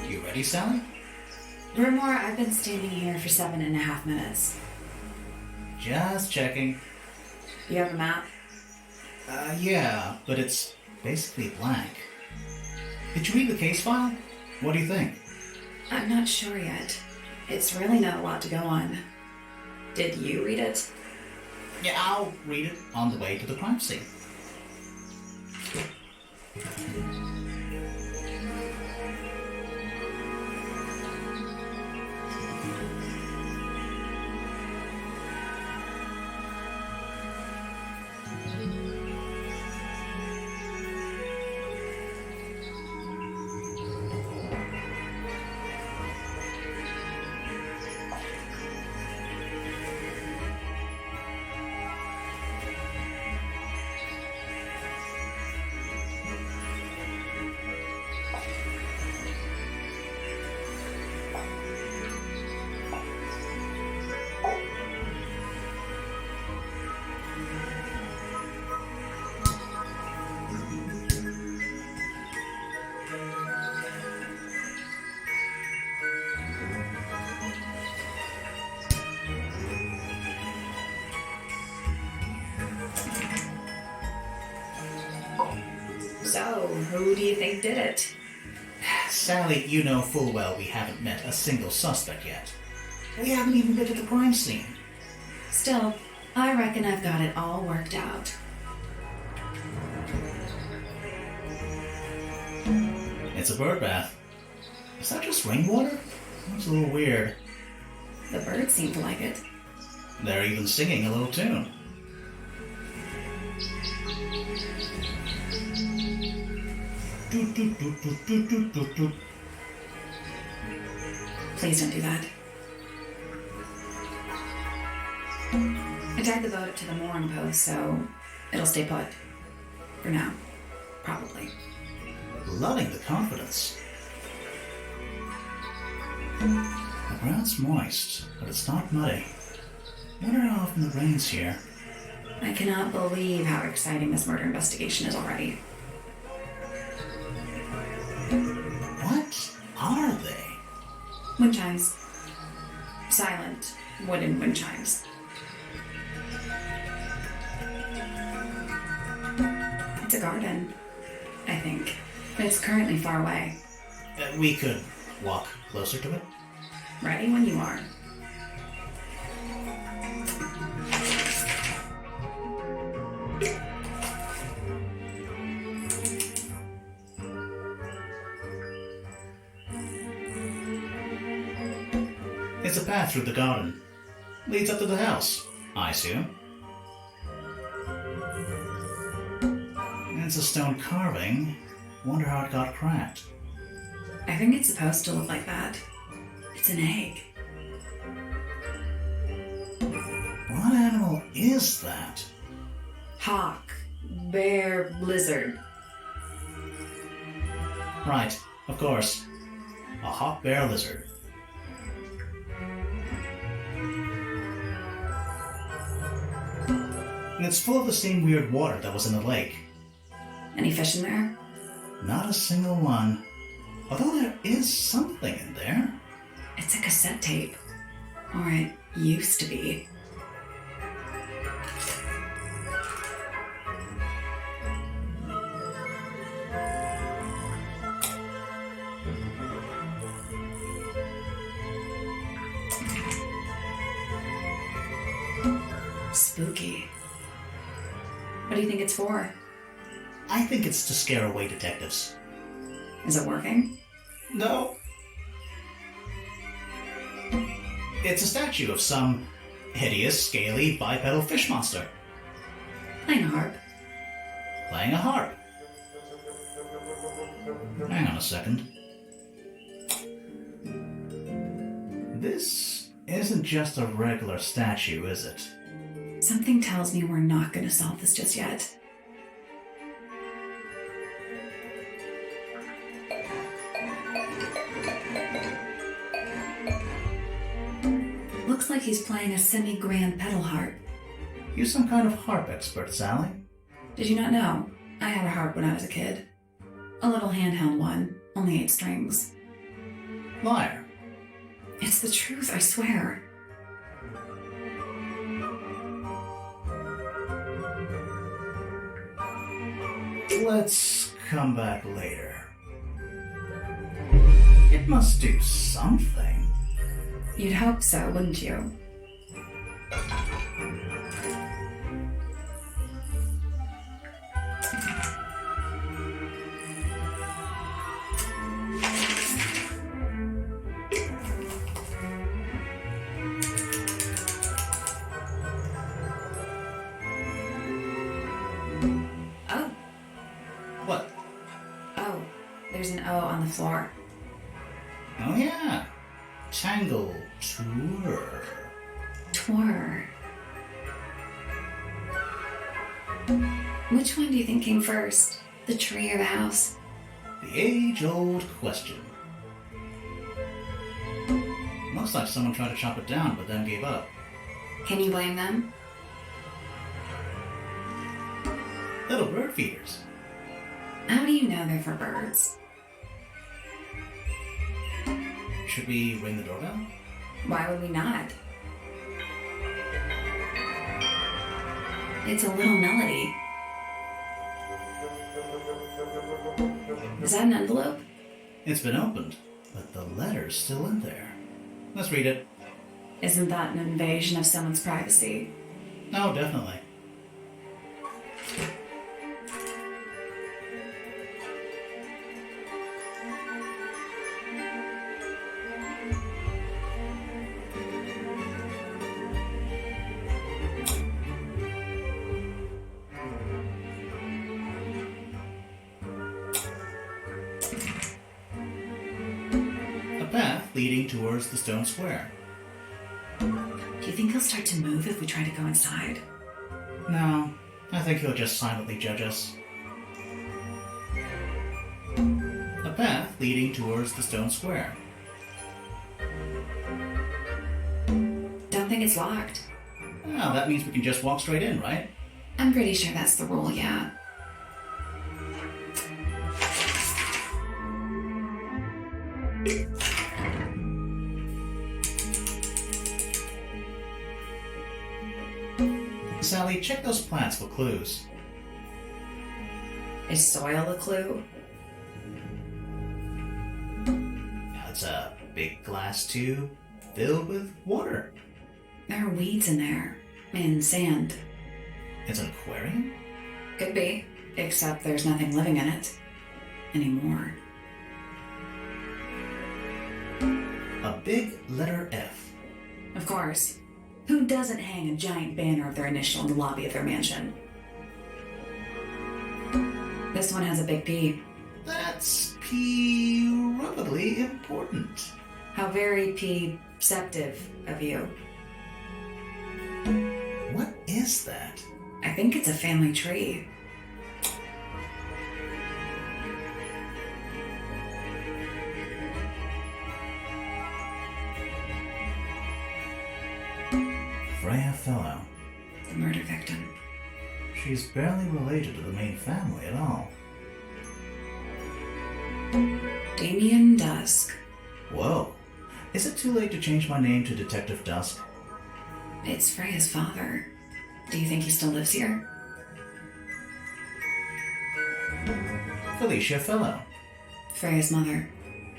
You ready, Sally? Grimуара, I've been standing here for 7.5 minutes. Just checking. You have a map? Yeah, but it's basically blank. Did you read the case file? What do you think? I'm not sure yet. It's really not a lot to go on. Did you read it? Yeah, I'll read it on the way to the crime scene. So, who do you think did it? Sally, you know full well we haven't met a single suspect yet. We haven't even been to the crime scene. Still, I reckon I've got it all worked out. It's a bird bath. Is that just rainwater? That's a little weird. The birds seem to like it. They're even singing a little tune. Doot, doot, doot, doot, doot, doot, doot, doot. Please don't do that. I tied the boat up to the mooring post, so it'll stay put. For now. Probably. Loving the confidence. The ground's moist, but it's not muddy. Wonder how often it rains here. I cannot believe how exciting this murder investigation is already. What are they? Wind chimes. Silent, wooden wind chimes. It's a garden, I think. It's currently far away. We could walk closer to it. Ready when you are. It's a path through the garden. Leads up to the house, I assume. It's a stone carving. Wonder how it got cracked. I think it's supposed to look like that. It's an egg. What animal is that? Hawk. Bear. Lizard. Right, of course. A hawk bear lizard. And it's full of the same weird water that was in the lake. Any fish in there? Not a single one. Although there is something in there. It's a cassette tape. Or it used to be. Spooky. What do you think it's for? I think it's to scare away detectives. Is it working? No. It's a statue of some hideous, scaly, bipedal fish monster. Playing a harp. Playing a harp. Hang on a second. This isn't just a regular statue, is it? Something tells me we're not going to solve this just yet. Looks like he's playing a semi-grand pedal harp. You some kind of harp expert, Sally? Did you not know? I had a harp when I was a kid. A little handheld one, only 8 strings. Liar. It's the truth, I swear. Let's come back later. It must do something. You'd hope so, wouldn't you? Oh. What? Oh, there's an O on the floor. Oh yeah. Tangle Tower. Tour. Which one do you think came first? The tree or the house? The age-old question. Looks like someone tried to chop it down, but then gave up. Can you blame them? Little bird feeders. How do you know they're for birds? Should we ring the doorbell? Why would we not? It's a little melody. Is that an envelope? It's been opened, but the letter's still in there. Let's read it. Isn't that an invasion of someone's privacy? Oh, definitely. Path leading towards the stone square. Do you think he'll start to move if we try to go inside? No, I think he'll just silently judge us. A path leading towards the stone square. Don't think it's locked. Well, that means we can just walk straight in, right? I'm pretty sure that's the rule, yeah. Sally, check those plants for clues. Is soil a clue? It's a big glass tube filled with water. There are weeds in there. And sand. It's an aquarium? Could be. Except there's nothing living in it. Anymore. A big letter F. Of course. Who doesn't hang a giant banner of their initial in the lobby of their mansion? This one has a big P. That's probably important. How very perceptive of you. What is that? I think it's a family tree. Freya Fellow. The murder victim. She's barely related to the main family at all. Damien Dusk. Whoa. Is it too late to change my name to Detective Dusk? It's Freya's father. Do you think he still lives here? Felicia Fellow. Freya's mother.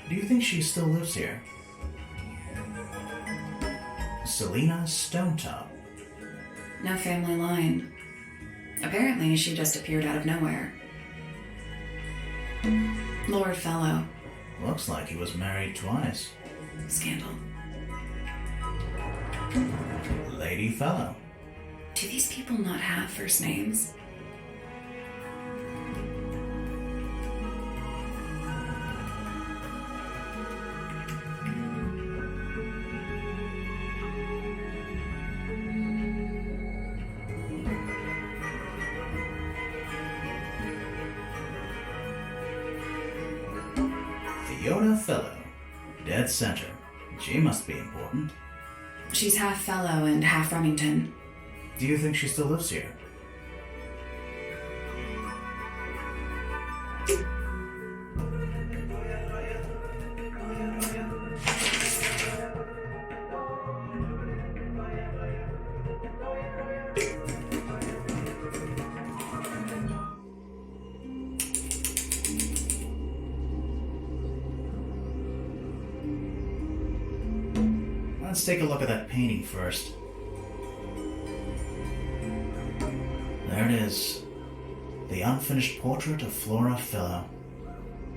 Do you think she still lives here? Selena Stonetop. No family line. Apparently, she just appeared out of nowhere. Lord Fellow. Looks like he was married twice. Scandal. Lady Fellow. Do these people not have first names? Fiona Fellow. Dead center. She must be important. She's half Fellow and half Remington. Do you think she still lives here? Let's take a look at that painting first. There it is. The unfinished portrait of Freya Fellow.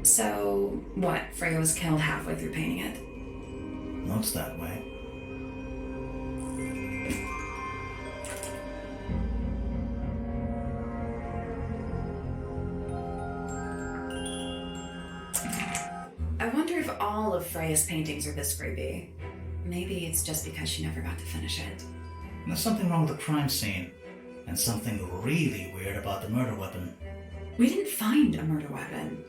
So, what? Freya was killed halfway through painting it? Looks that way. I wonder if all of Freya's paintings are this creepy. Maybe it's just because she never got to finish it. There's something wrong with the crime scene, and something really weird about the murder weapon. We didn't find a murder weapon.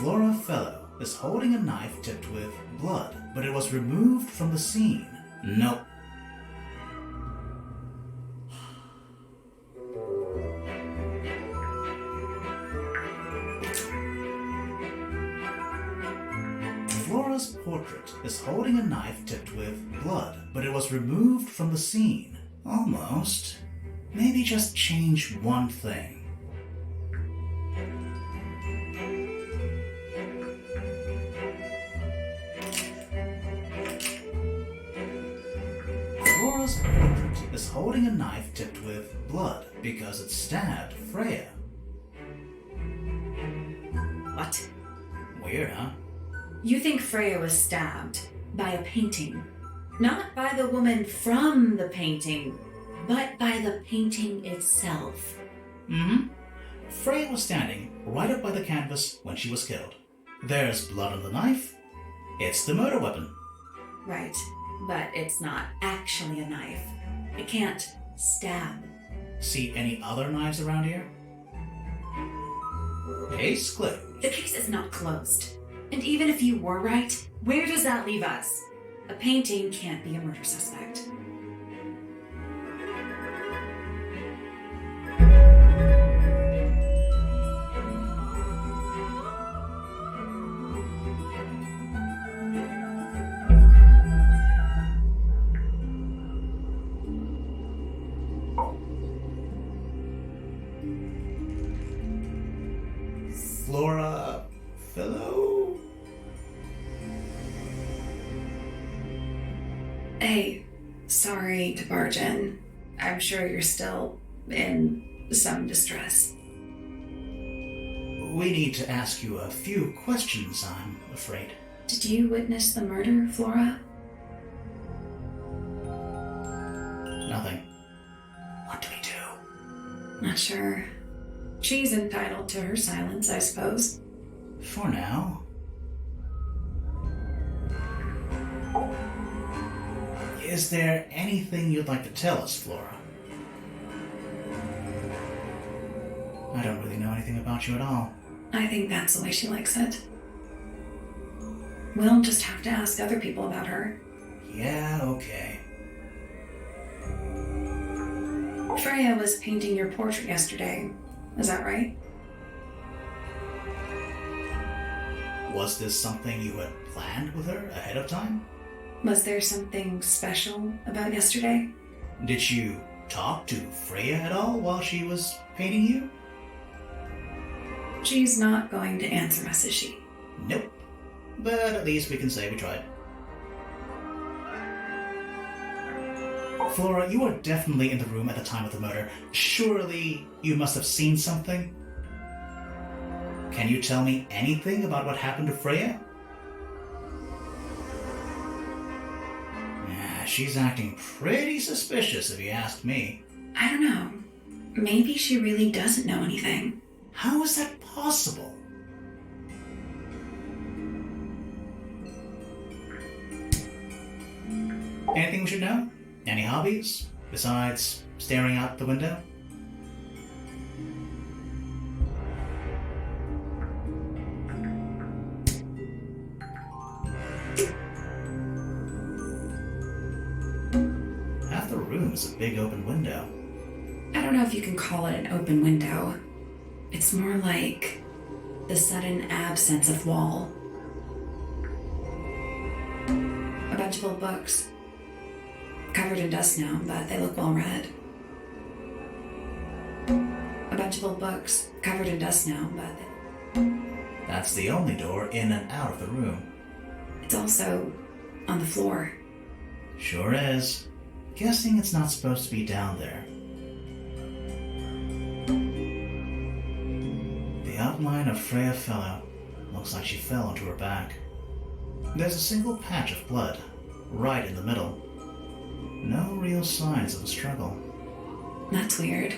Freya Fellow is holding a knife tipped with blood, but it was removed from the scene. Nope. Flora's portrait is holding a knife tipped with blood, but it was removed from the scene. Almost. Maybe just change one thing. Flora's portrait is holding a knife tipped with blood because it stabbed Freya. What? Weird, huh? You think Freya was stabbed by a painting? Not by the woman from the painting, but by the painting itself. Mm-hmm. Freya was standing right up by the canvas when she was killed. There's blood on the knife. It's the murder weapon. Right, but it's not actually a knife. It can't stab. See any other knives around here? Case closed. The case is not closed. And even if you were right, where does that leave us? A painting can't be a murder suspect. Freya Fellow? Hey, sorry to barge in. I'm sure you're still in some distress. We need to ask you a few questions, I'm afraid. Did you witness the murder, Flora? Nothing. What do we do? Not sure. She's entitled to her silence, I suppose. For now. Is there anything you'd like to tell us, Flora? I don't really know anything about you at all. I think that's the way she likes it. We'll just have to ask other people about her. Yeah, okay. Freya was painting your portrait yesterday. Is that right? Was this something you had planned with her ahead of time? Was there something special about yesterday? Did you talk to Freya at all while she was painting you? She's not going to answer us, is she? Nope. But at least we can say we tried. Flora, you were definitely in the room at the time of the murder. Surely you must have seen something? Can you tell me anything about what happened to Freya? She's acting pretty suspicious if you ask me. I don't know. Maybe she really doesn't know anything. How is that possible? Anything we should know? Any hobbies? Besides staring out the window? Half the room is a big open window. I don't know if you can call it an open window. It's more like the sudden absence of wall. A bunch of old books. Covered in dust now, but they look well read. A bunch of old books. Covered in dust now, but That's the only door in and out of the room. it's also on the floor. Sure is. Guessing it's not supposed to be down there. The outline of Freya Fellow looks like she fell onto her back. There's a single patch of blood, right in the middle. No real signs of a struggle. That's weird.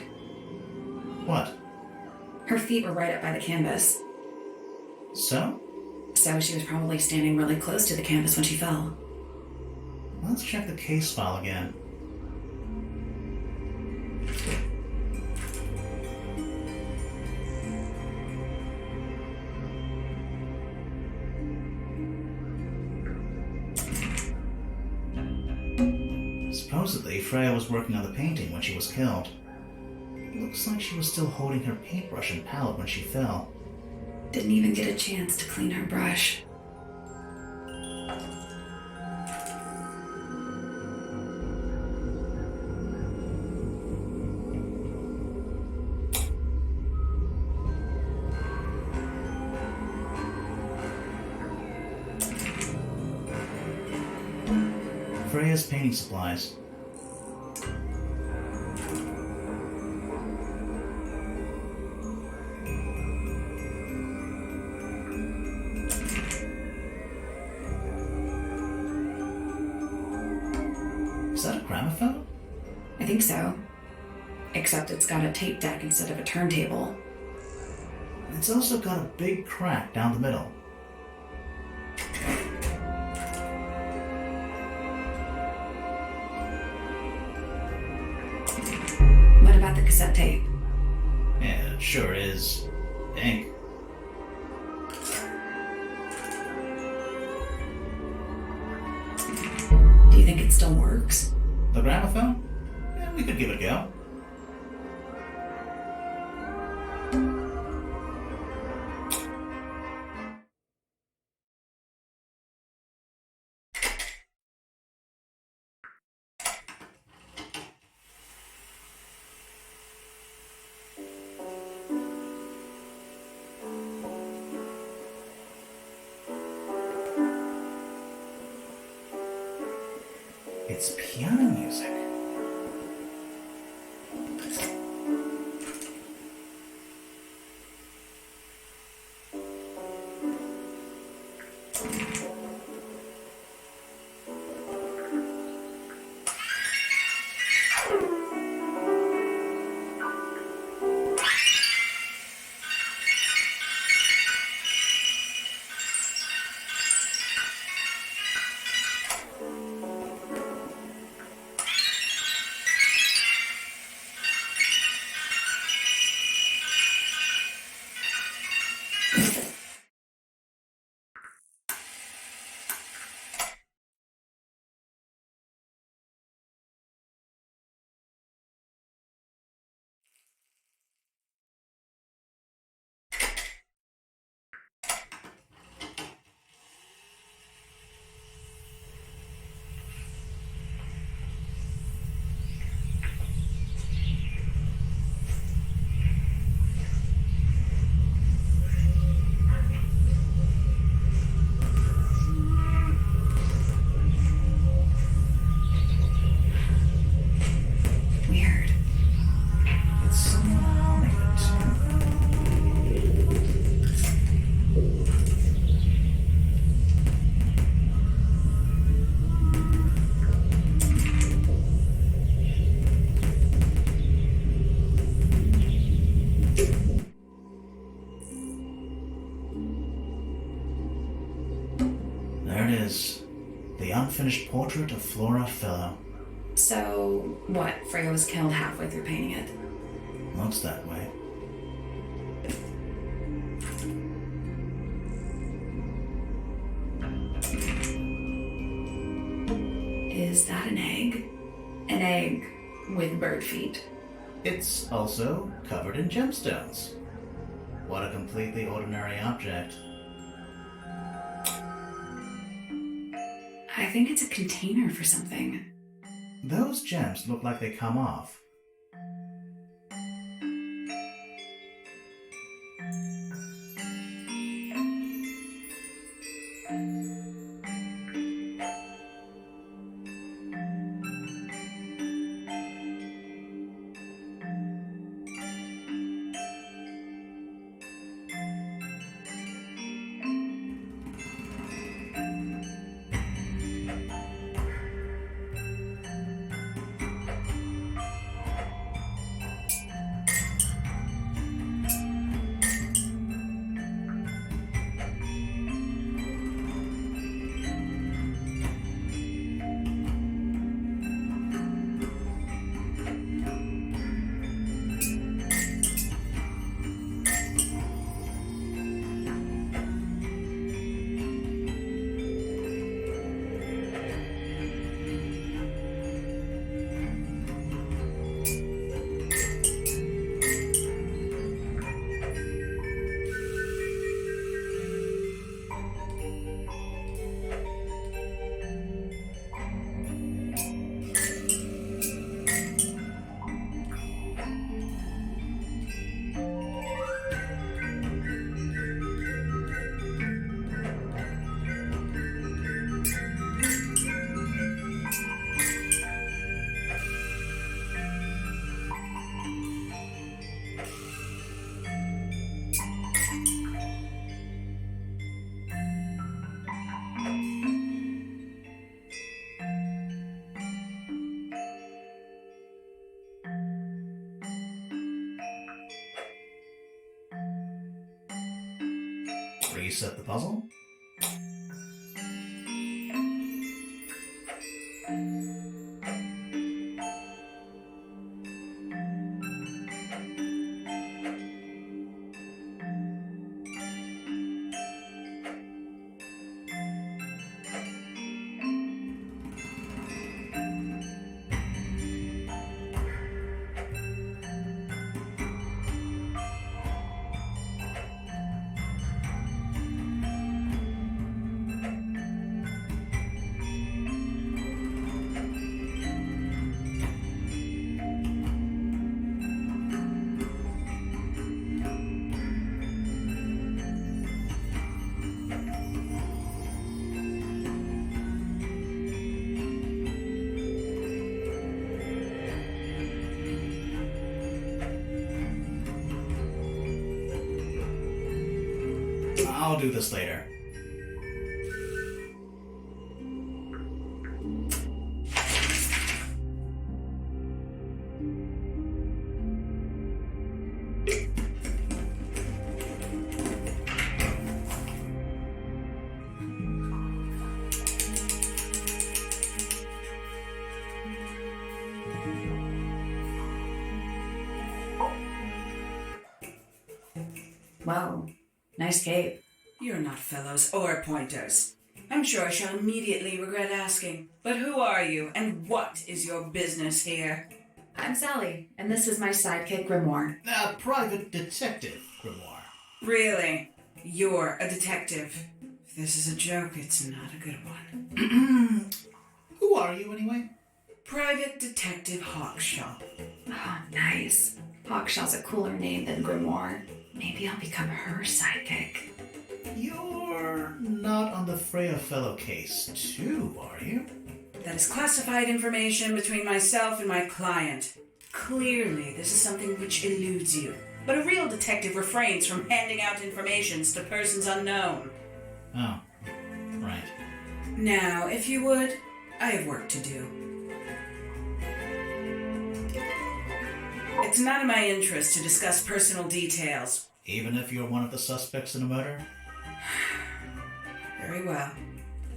What? Her feet were right up by the canvas, So? so she was probably standing really close to the canvas when she fell. Let's check the case file again. Supposedly, Freya was working on the painting when she was killed. Looks like she was still holding her paintbrush and palette when she fell. Didn't even get a chance to clean her brush. Freya's painting supplies. Is that a gramophone? I think so. Except it's got a tape deck instead of a turntable. It's also got a big crack down the middle. What about the cassette tape? Yeah, it sure is. Ink. Do you think it still works? The gramophone? Yeah, we could give it a go. It's piano music. half-finished portrait of Freya Fellow. So, what? Freya was killed halfway through painting it? Looks that way. Is that an egg? An egg with bird feet. It's also covered in gemstones. What a completely ordinary object. I think it's a container for something. Those gems look like they come off. Reset the puzzle. I'll do this later. Whoa, nice cape. You're not fellows or pointers. I'm sure I shall immediately regret asking. But who are you, and what is your business here? I'm Sally, and this is my sidekick, Grimoire. A private detective, Grimуара. Really? You're a detective? If this is a joke, it's not a good one. Who are you, anyway? Private Detective Hawkshaw. Oh, nice. Hawkshaw's a cooler name than Grimoire. Maybe I'll become her sidekick. You're not on the Freya Fellow case, too, are you? That is classified information between myself and my client. Clearly, this is something which eludes you. But a real detective refrains from handing out informations to persons unknown. Oh, right. Now, if you would, I have work to do. It's not in my interest to discuss personal details. Even if you're one of the suspects in a murder? Very well.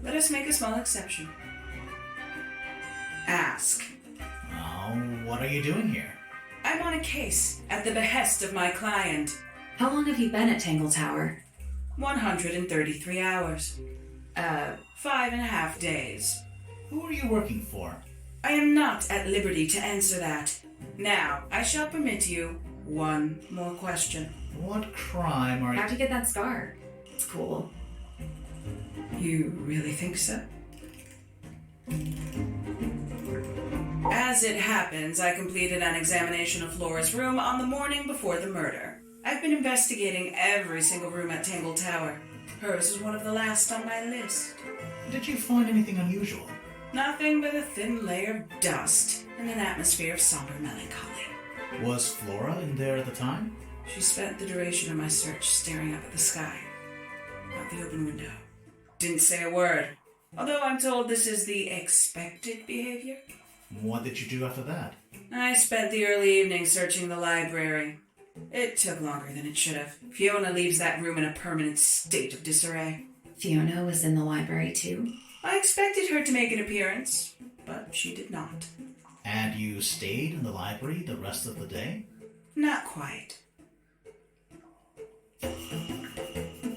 Let us make a small exception. ask. Oh, what are you doing here? I'm on a case at the behest of my client. How long have you been at Tangle Tower? 133 hours. 5.5 days. Who are you working for? I am not at liberty to answer that. Now, I shall permit you one more question. What crime are you... How'd you get that scar? It's cool. You really think so? As it happens, I completed an examination of Flora's room on the morning before the murder. I've been investigating every single room at Tangle Tower. Hers is one of the last on my list. Did you find anything unusual? Nothing but a thin layer of dust and an atmosphere of somber melancholy. Was Flora in there at the time? She spent the duration of my search staring up at the sky, out the open window. Didn't say a word, although I'm told this is the expected behavior. What did you do after that? I spent the early evening searching the library. It took longer than it should have. Fiona leaves that room in a permanent state of disarray. Fiona was in the library too? I expected her to make an appearance, but she did not. And you stayed in the library the rest of the day? Not quite.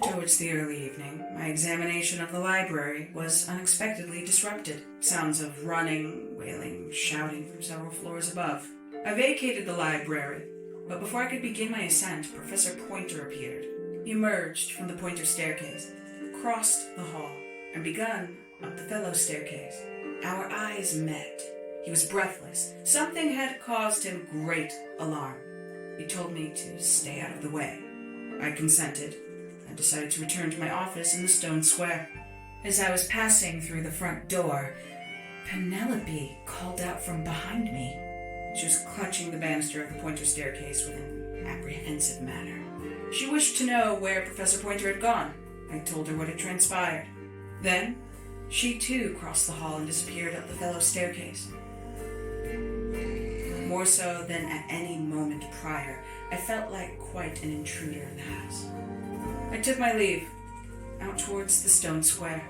Towards the early evening, my examination of the library was unexpectedly disrupted. Sounds of running, wailing, shouting from several floors above. I vacated the library, but before I could begin my ascent, Professor Pointer appeared. He emerged from the Pointer staircase, crossed the hall, and begun up the Fellow staircase. Our eyes met. He was breathless. Something had caused him great alarm. He told me to stay out of the way. I consented and decided to return to my office in the stone square. As I was passing through the front door, Penelope called out from behind me. She was clutching the banister of the Pointer staircase with an apprehensive manner. She wished to know where Professor Pointer had gone. I told her what had transpired. Then, she too crossed the hall and disappeared up the Fellow staircase. More so than at any moment prior, I felt like quite an intruder in the house. I took my leave, out towards the stone square.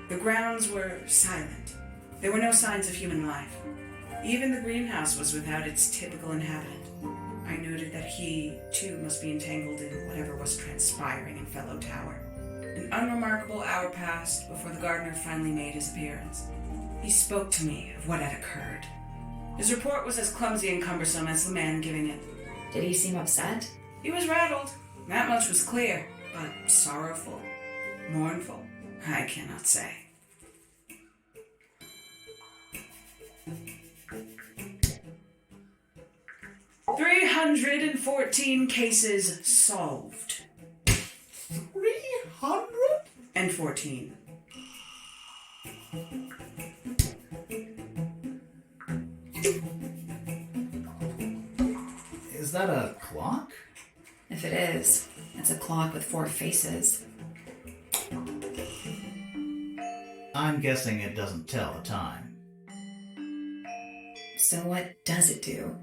The grounds were silent. There were no signs of human life. Even the greenhouse was without its typical inhabitant. I noted that he, too, must be entangled in whatever was transpiring in Fellow Tower. An unremarkable hour passed before the gardener finally made his appearance. He spoke to me of what had occurred. His report was as clumsy and cumbersome as the man giving it. Did he seem upset? He was rattled. That much was clear. But sorrowful, mournful, I cannot say. "314 cases solved." 314? Is that a clock? If it is, it's a clock with 4 faces. I'm guessing it doesn't tell the time. So what does it do?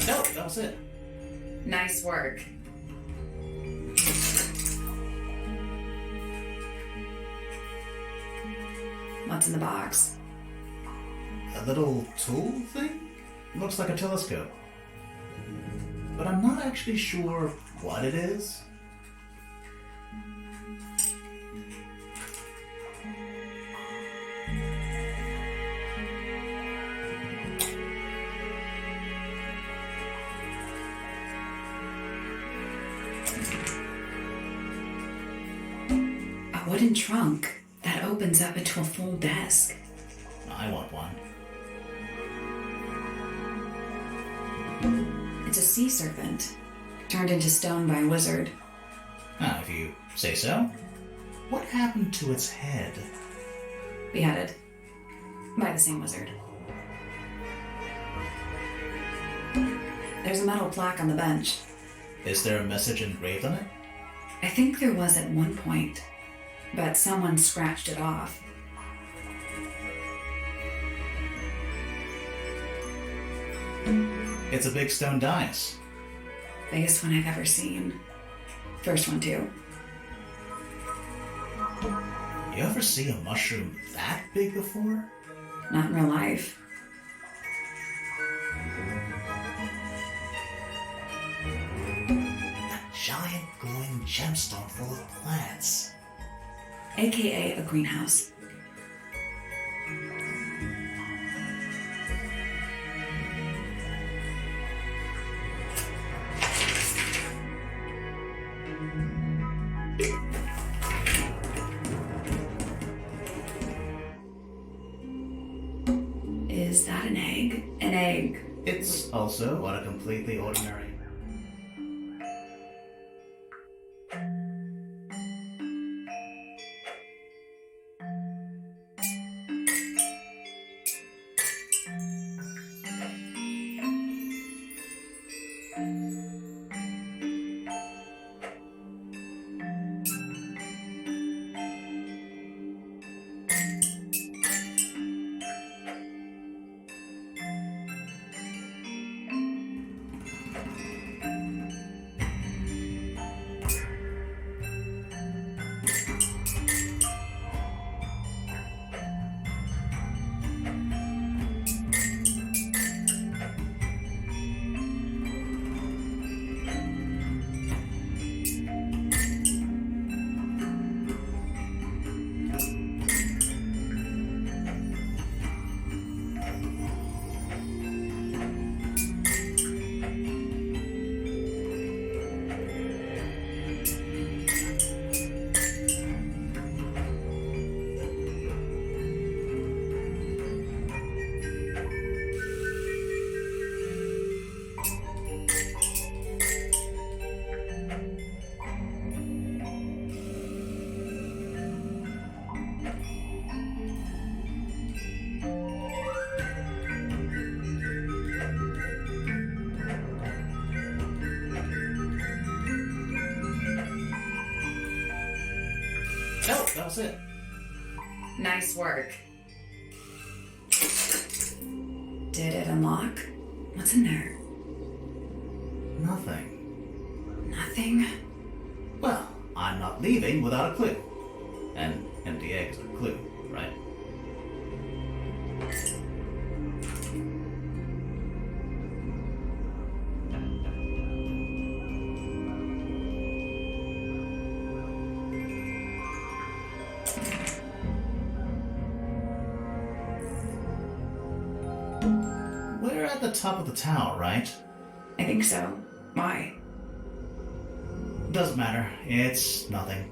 Nope, that was it. Nice work. What's in the box? A little tool thing? Looks like a telescope. But I'm not actually sure what it is. wooden trunk that opens up into a full desk. I want one. It's a sea serpent, turned into stone by a wizard. Ah, if you say so. What happened to its head? Beheaded. By the same wizard. There's a metal plaque on the bench. Is there a message engraved on it? I think there was at one point, but someone scratched it off. It's a big stone dais. Biggest one I've ever seen. First one, too. You ever see a mushroom that big before? Not in real life. A giant glowing gemstone full of plants. AKA a greenhouse. Is that an egg? An egg. It's also what a completely ordinary... Oh, that was it. Nice work. Did it unlock? What's in there? Nothing. Nothing? Well, I'm not leaving without a clue. An empty egg is a clue, right? We're at the top of the tower, right? I think so. Why? Doesn't matter. It's nothing.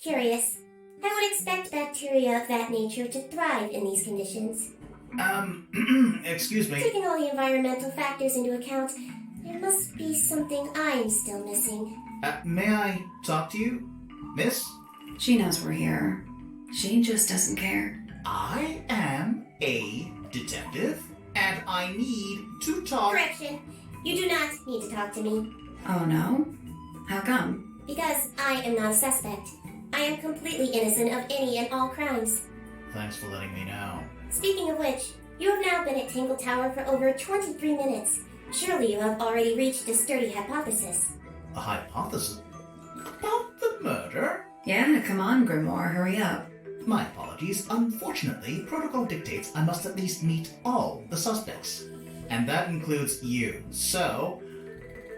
Curious. I would expect bacteria of that nature to thrive in these conditions. Excuse me. Taking all the environmental factors into account, there must be something I'm still missing. May I talk to you, miss? She knows we're here. She just doesn't care. I am a detective, and I need to talk... Correction. You do not need to talk to me. Oh no? How come? Because I am not a suspect. I am completely innocent of any and all crimes. Thanks for letting me know. Speaking of which, you have now been at Tangle Tower for over 23 minutes. Surely you have already reached a sturdy hypothesis. A hypothesis? About the murder? Yeah, come on, Grimoire, hurry up. My apologies. Unfortunately, protocol dictates I must at least meet all the suspects. And that includes you. So,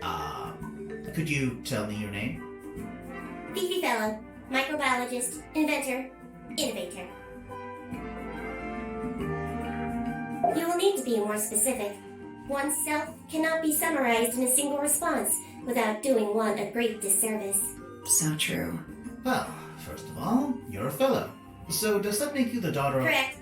Could you tell me your name? Freya Fellow, microbiologist, inventor, innovator. You will need to be more specific. One's self cannot be summarized in a single response without doing one a great disservice. So true. Well, first of all, you're a fellow. So does that make you the daughter of... Correct.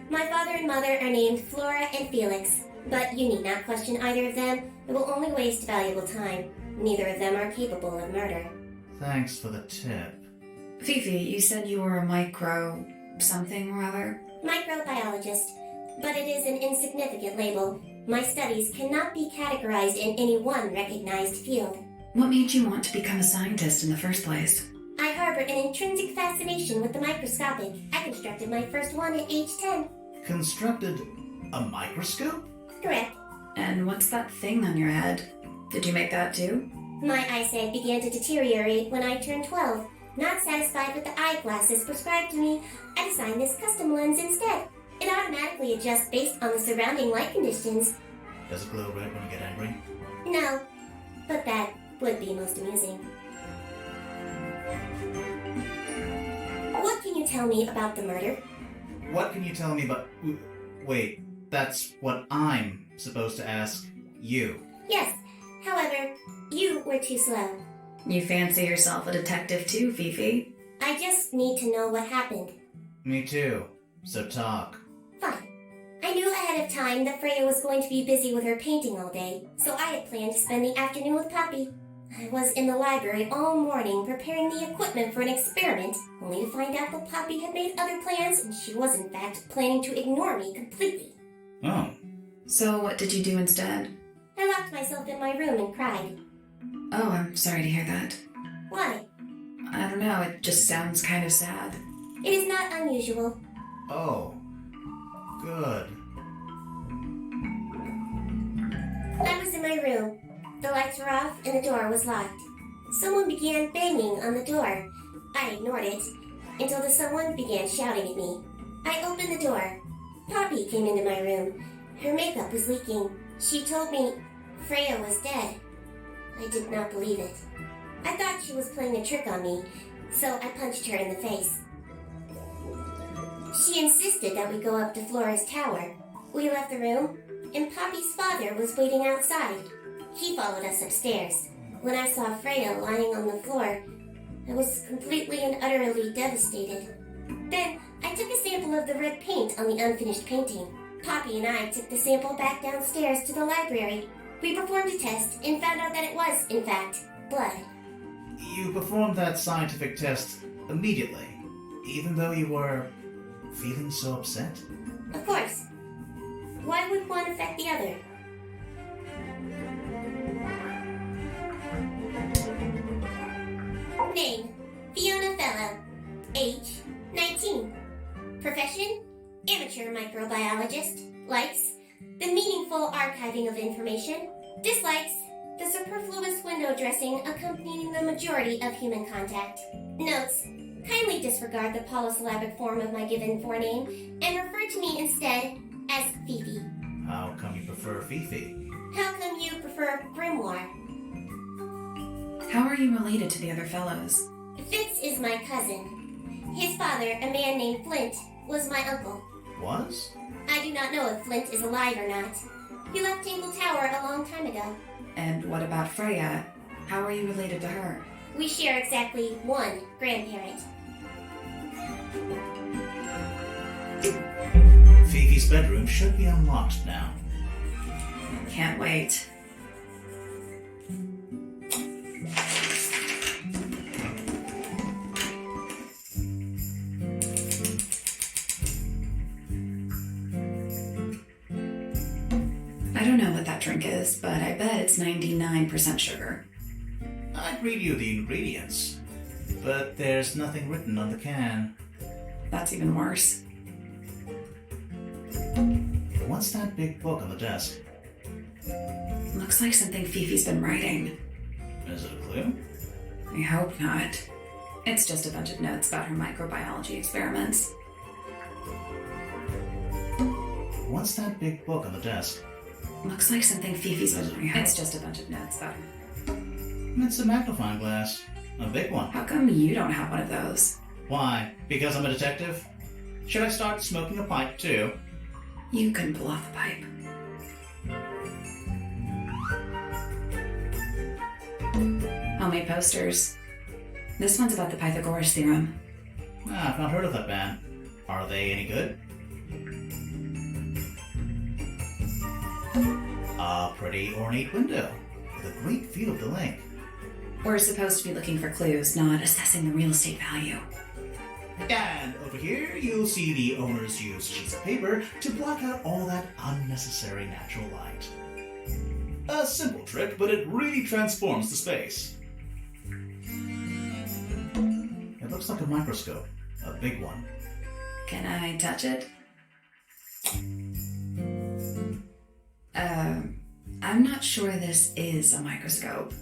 My father and mother are named Flora and Felix, but you need not question either of them. It will only waste valuable time. Neither of them are capable of murder. Thanks for the tip. Fifi, you said you were a micro... something or other? Microbiologist, but it is an insignificant label. My studies cannot be categorized in any one recognized field. What made you want to become a scientist in the first place? I harbor an intrinsic fascination with the microscopic. I constructed my first one at age 10. Constructed a microscope? Correct. And what's that thing on your head? Did you make that too? My eyesight began to deteriorate when I turned 12. Not satisfied with the eyeglasses prescribed to me, I designed this custom lens instead. It automatically adjusts based on the surrounding light conditions. Does it glow red when you get angry? No, but that would be most amusing. What can you tell me about the murder? What can you tell me about... Wait, that's what I'm supposed to ask you. Yes, however, you were too slow. You fancy yourself a detective too, Fifi? I just need to know what happened. Me too. So talk. Fine. I knew ahead of time that Freya was going to be busy with her painting all day, so I had planned to spend the afternoon with Poppy. I was in the library all morning preparing the equipment for an experiment, only to find out that Poppy had made other plans and she was in fact planning to ignore me completely. Oh. So what did you do instead? I locked myself in my room and cried. Oh, I'm sorry to hear that. Why? I don't know, it just sounds kind of sad. It is not unusual. Oh. Good. I was in my room. The lights were off and the door was locked. Someone began banging on the door. I ignored it until the someone began shouting at me. I opened the door. Poppy came into my room. Her makeup was leaking. She told me Freya was dead. I did not believe it. I thought she was playing a trick on me, so I punched her in the face. She insisted that we go up to Flora's tower. We left the room, and Poppy's father was waiting outside. He followed us upstairs. When I saw Freya lying on the floor, I was completely and utterly devastated. Then, I took a sample of the red paint on the unfinished painting. Poppy and I took the sample back downstairs to the library. We performed a test and found out that it was, in fact, blood. You performed that scientific test immediately, even though you were feeling so upset? Of course. Why would one affect the other? Name, Freya Fellow. Age, 19. Profession, amateur microbiologist. Likes, the meaningful archiving of information. Dislikes, the superfluous window dressing accompanying the majority of human contact. Notes, kindly disregard the polysyllabic form of my given forename and refer to me instead as Fifi. How come you prefer Fifi? How come you prefer Grimoire? How are you related to the other fellows? Fitz is my cousin. His father, a man named Flint, was my uncle. Was? I do not know if Flint is alive or not. He left Tangle Tower a long time ago. And what about Freya? How are you related to her? We share exactly one grandparent. Fifi's bedroom should be unlocked now. Can't wait. I don't know what that drink is, but I bet it's 99% sugar. I'd read you the ingredients, but there's nothing written on the can. That's even worse. What's that big book on the desk? Looks like something Fifi's been writing. Is it a clue? I hope not. It's just a bunch of notes about her microbiology experiments. What's that big book on the desk? Looks like something Fifi's been writing. It's just a bunch of notes about her. It's a magnifying glass. A big one. How come you don't have one of those? Why? Because I'm a detective? Should I start smoking a pipe too? You can blow off the pipe. Homemade posters. This one's about the Pythagoras theorem. I've not heard of that band. Are they any good? A pretty ornate window with a great view of the lake. We're supposed to be looking for clues, not assessing the real estate value. And over here, you'll see the owners use sheets of paper to block out all that unnecessary natural light. A simple trick, but it really transforms the space. It looks like a microscope, a big one. Can I touch it? I'm not sure this is a microscope.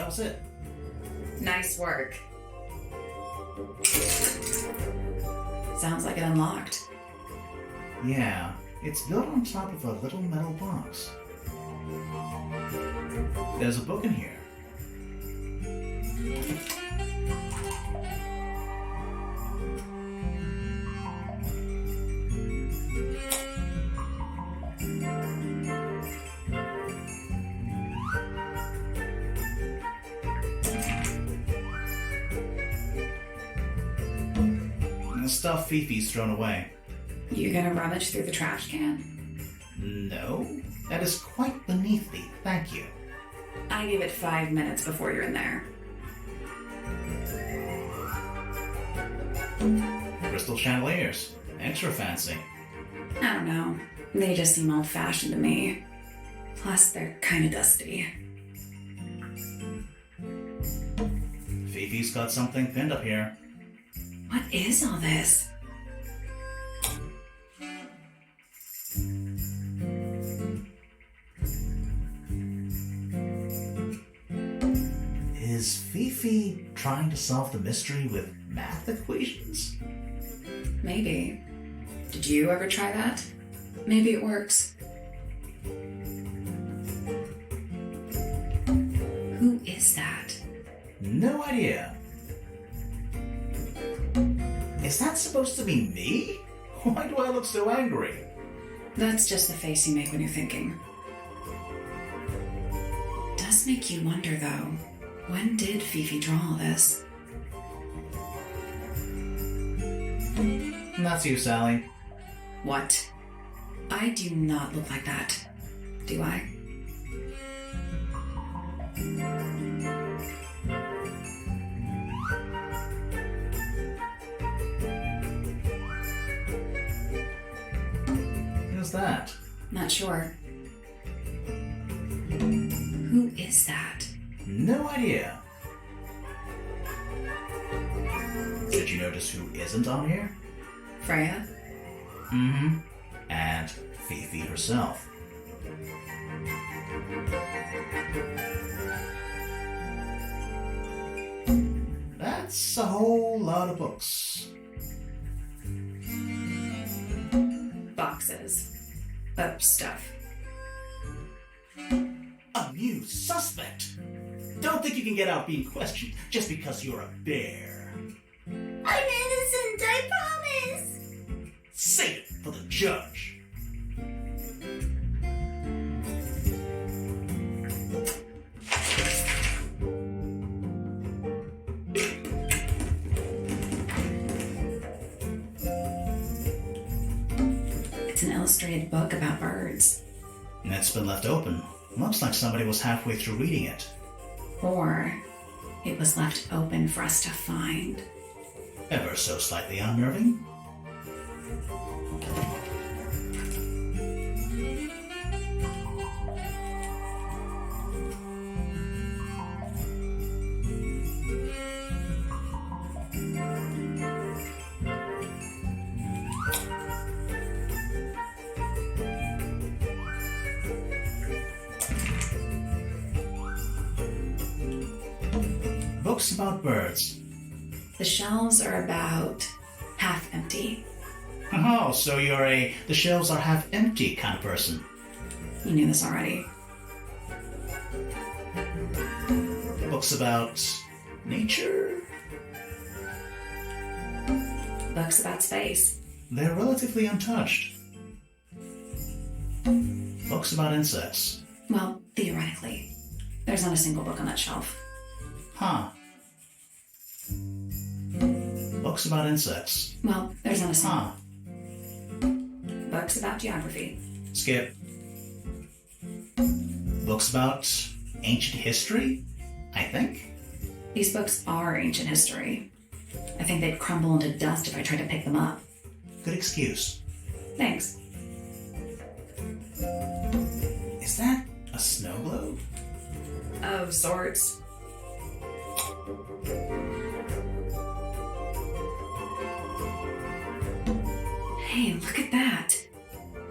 that was it. Nice work. Sounds like it unlocked. Yeah, it's built on top of a little metal box. There's a book in here. The stuff Fifi's thrown away. You gonna rummage through the trash can? No, that is quite beneath me, thank you. I give it 5 minutes before you're in there. Crystal chandeliers. Extra fancy. I don't know. They just seem old-fashioned to me. Plus, they're kinda dusty. Fifi's got something pinned up here. What is all this? Is Fifi trying to solve the mystery with math equations? Maybe. Did you ever try that? Maybe it works. Who is that? No idea. Is that supposed to be me? Why do I look so angry? That's just the face you make when you're thinking. Does make you wonder, though. When did Fifi draw all this? And that's you, Sally. What? I do not look like that. Do I? Who's that? Not sure. Who is that? No idea. Did you notice who isn't on here? Freya? Mm-hmm. And Fifi herself. That's a whole lot of books. Boxes. Of stuff. A new suspect? Don't think you can get out being questioned just because you're a bear. I'm innocent, I promise! Save it for the judge. It's an illustrated book about birds. And it's been left open. Looks like somebody was halfway through reading it. Or it was left open for us to find. Ever so slightly unnerving. Books about birds. The shelves are about half empty. Oh, so you're the shelves are half empty kind of person. You knew this already. Books about nature? Books about space. They're relatively untouched. Books about insects. Well, theoretically. There's not a single book on that shelf. Huh. Books about insects. Well, there's not a single. Huh. Books about geography. Skip. Books about ancient history, I think. These books are ancient history. I think they'd crumble into dust if I tried to pick them up. Good excuse. Thanks. Is that a snow globe? Of sorts. Hey, look at that.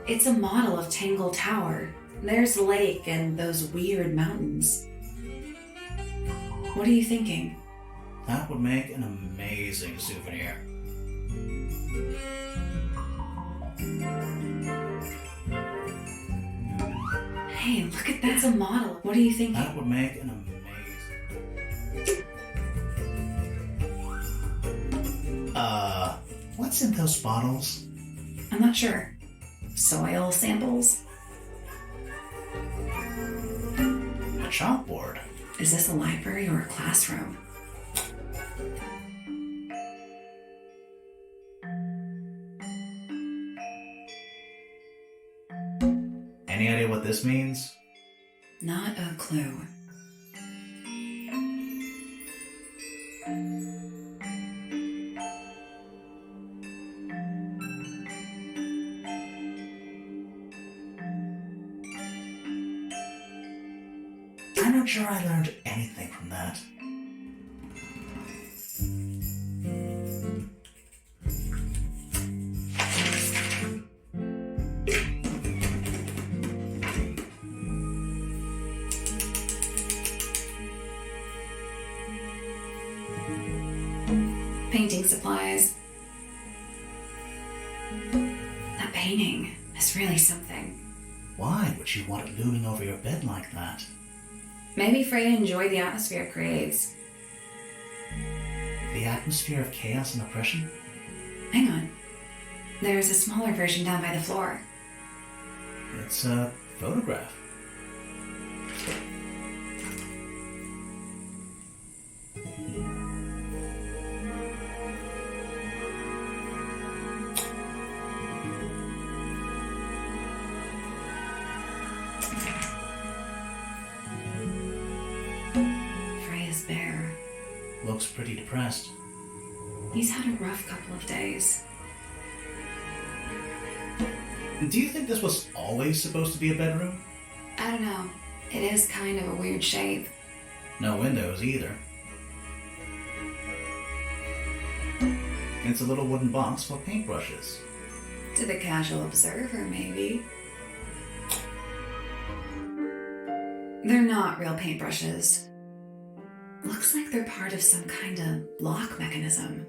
It's a model of Tangle Tower. There's the lake and those weird mountains. What are you thinking? That would make an amazing souvenir. Hey, look at that. That's a model. What are you thinking? That would make an amazing... what's in those bottles? I'm not sure. Soil samples? A chalkboard. Is this a library or a classroom? Any idea what this means? Not a clue. I'm not sure I learned anything from that. Painting supplies. That painting is really something. Why would you want it looming over your bed like that? Maybe Freya enjoyed the atmosphere it creates. The atmosphere of chaos and oppression? Hang on. There's a smaller version down by the floor. It's a photograph. Freya's bear. Looks pretty depressed. He's had a rough couple of days. Do you think this was always supposed to be a bedroom? I don't know. It is kind of a weird shape. No windows either. It's a little wooden box full of paintbrushes. To the casual observer, maybe. They're not real paintbrushes. Looks like they're part of some kind of lock mechanism.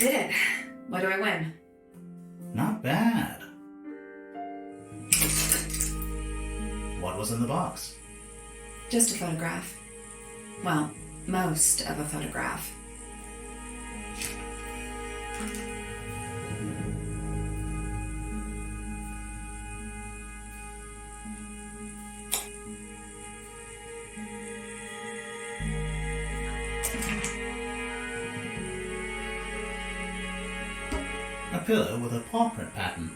did it. What do I win? Not bad. What was in the box? Just a photograph. Well, most of a photograph. A pillow with a paw print pattern.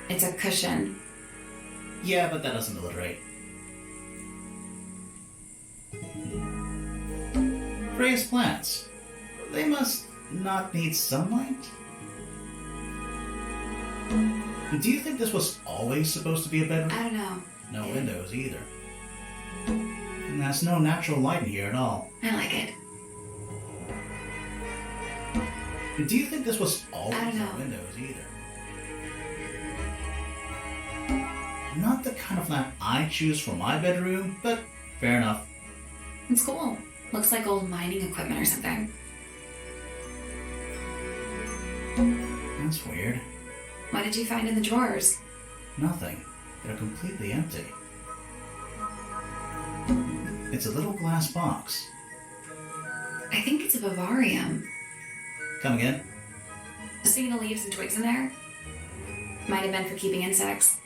It's a cushion. Yeah, but that doesn't alliterate. Freya's plants. They must not need sunlight? Do you think this was always supposed to be a bedroom? I don't know. No windows either. And there's no natural light in here at all. I like it. Do you think this was always I don't know. no windows either? Not the kind of lamp I choose for my bedroom, but fair enough. It's cool. Looks like old mining equipment or something. That's weird. What did you find in the drawers? Nothing. They're completely empty. It's a little glass box. I think it's a vivarium. Come again? See the leaves and twigs in there? Might have been for keeping insects.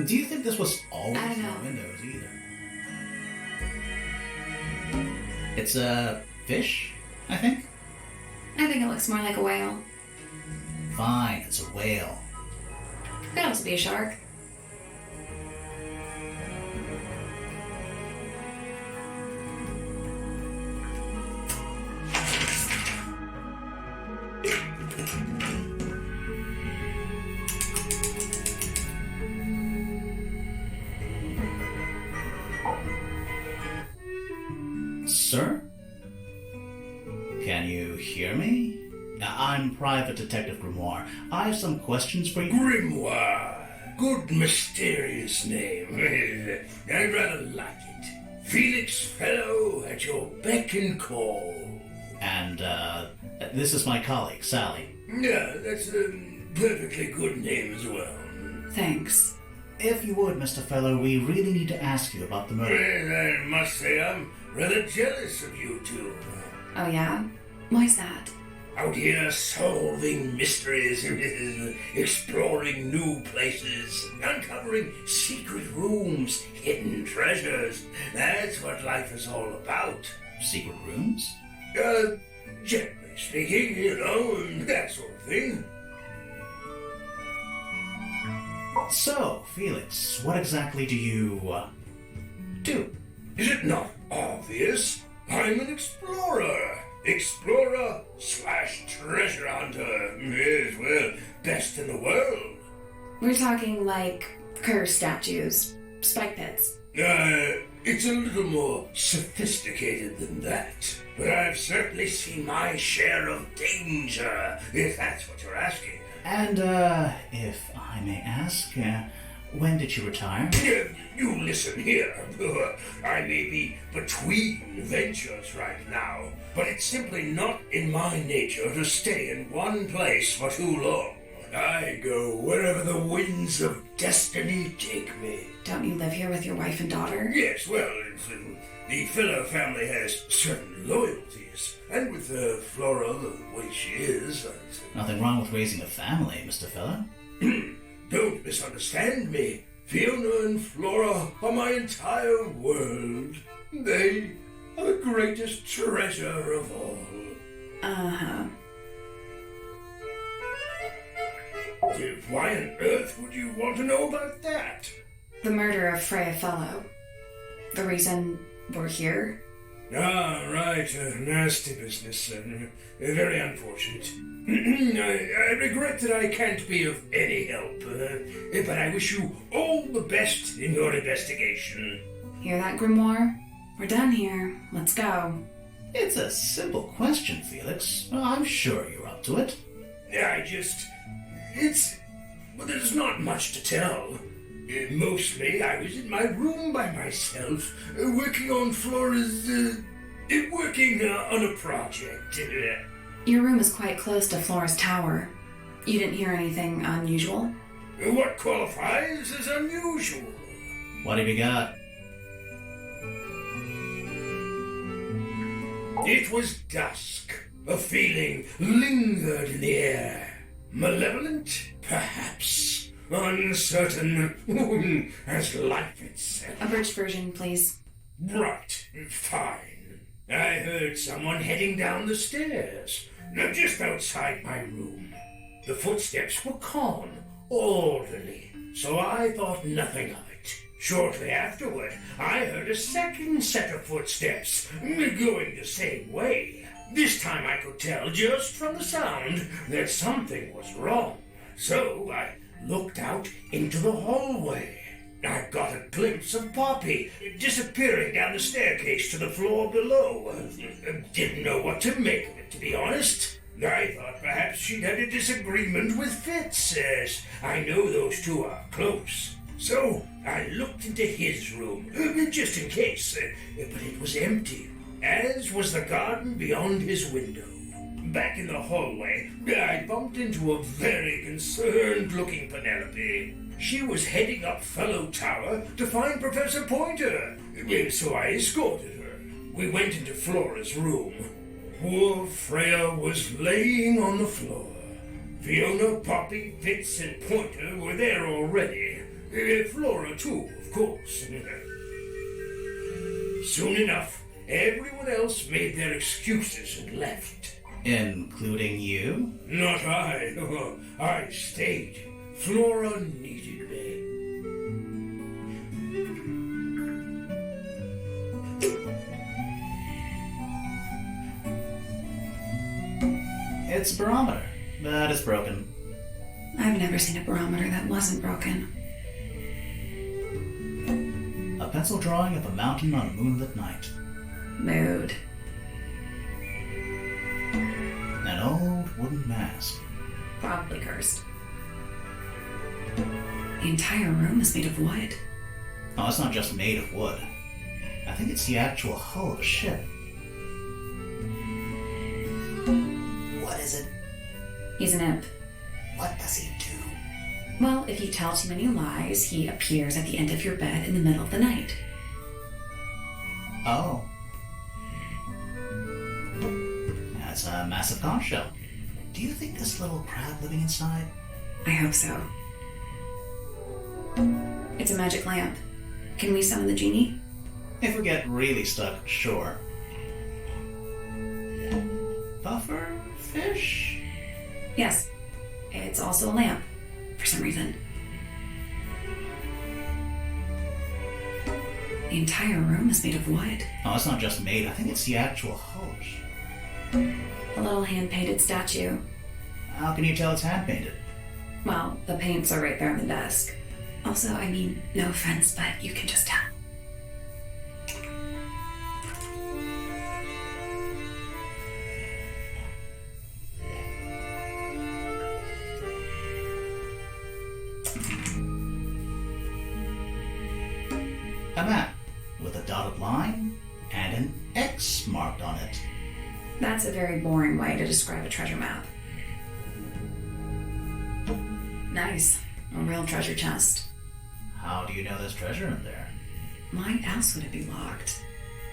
Do you think this was always I don't know. no windows either? It's a fish, I think? I think it looks more like a whale. Fine, it's a whale. Could also be a shark. Sir? Can you hear me? I'm Private Detective Grimoire. I have some questions for you. Grimoire. Good mysterious name. I rather like it. Felix Fellow at your beck and call. And, this is my colleague, Sally. Yeah, that's a perfectly good name as well. Thanks. If you would, Mr. Fellow, we really need to ask you about the murder. Well, I must say I'm rather jealous of you two. Oh yeah? Why's that? Out here solving mysteries, exploring new places, uncovering secret rooms, hidden treasures. That's what life is all about. Secret rooms? Generally speaking, that sort of thing. So, Felix, what exactly do you, do? Is it not obvious? I'm an explorer. Explorer/treasure hunter. Yes, well, best in the world. We're talking like curve statues, spike pits. It's a little more sophisticated than that. But I've certainly seen my share of danger, if that's what you're asking. And, if I may ask, when did you retire? You listen here. I may be between ventures right now, but it's simply not in my nature to stay in one place for too long. I go wherever the winds of destiny take me. Don't you live here with your wife and daughter? Yes, well, the Fellow family has certain loyalties, and with Flora the way she is... Nothing wrong with raising a family, Mr. Fellow. Don't misunderstand me. Fiona and Flora are my entire world. They are the greatest treasure of all. Uh-huh. Why on earth would you want to know about that? The murder of Freya Fellow. The reason we're here? Ah, right. Nasty business. Very unfortunate. I regret that I can't be of any help, but I wish you all the best in your investigation. Hear that, Grimoire? We're done here. Let's go. It's a simple question, Felix. I'm sure you're up to it. There's not much to tell. Mostly, I was in my room by myself, working on Flora's, Working on a project. Your room is quite close to Flora's tower. You didn't hear anything unusual? What qualifies as unusual? What have you got? It was dusk. A feeling lingered in the air. Malevolent, perhaps. Uncertain, as life itself. Abridged version, please. Right, fine. I heard someone heading down the stairs, just outside my room. The footsteps were calm, orderly, so I thought nothing of it. Shortly afterward, I heard a second set of footsteps, going the same way. This time I could tell just from the sound that something was wrong. So I looked out into the hallway. I got a glimpse of Poppy disappearing down the staircase to the floor below. Didn't know what to make of it, to be honest. I thought perhaps she'd had a disagreement with Fitz, as I know those two are close. So I looked into his room, just in case, but it was empty, as was the garden beyond his window. Back in the hallway, I bumped into a very concerned-looking Penelope. She was heading up Fellow Tower to find Professor Pointer, so I escorted her. We went into Flora's room. Poor Freya was laying on the floor. Fiona, Poppy, Fitz, and Pointer were there already. Flora, too, of course. Soon enough, everyone else made their excuses and left. Including you? Not I. I stayed. Flora needed me. It's a barometer, but it's broken. I've never seen a barometer that wasn't broken. A pencil drawing of a mountain on a moonlit night. Mood. An old wooden mask. Probably cursed. The entire room is made of wood. Oh, it's not just made of wood. I think it's the actual hull of a ship. What is it? He's an imp. What does he do? Well, if you tell too many lies, he appears at the end of your bed in the middle of the night. Oh. That's a massive conch shell. Do you think this little crab living inside? I hope so. It's a magic lamp. Can we summon the genie? If we get really stuck, sure. Puffer fish? Yes. It's also a lamp, for some reason. The entire room is made of wood. Oh, it's not just made. I think it's the actual hull. A little hand-painted statue. How can you tell it's hand-painted? Well, the paints are right there on the desk. Also, I mean, no offense, but you can just tell. A map with a dotted line and an X marked on it. That's a very boring way to describe a treasure map. Nice. A real treasure chest. How do you know there's treasure in there? Why else would it be locked?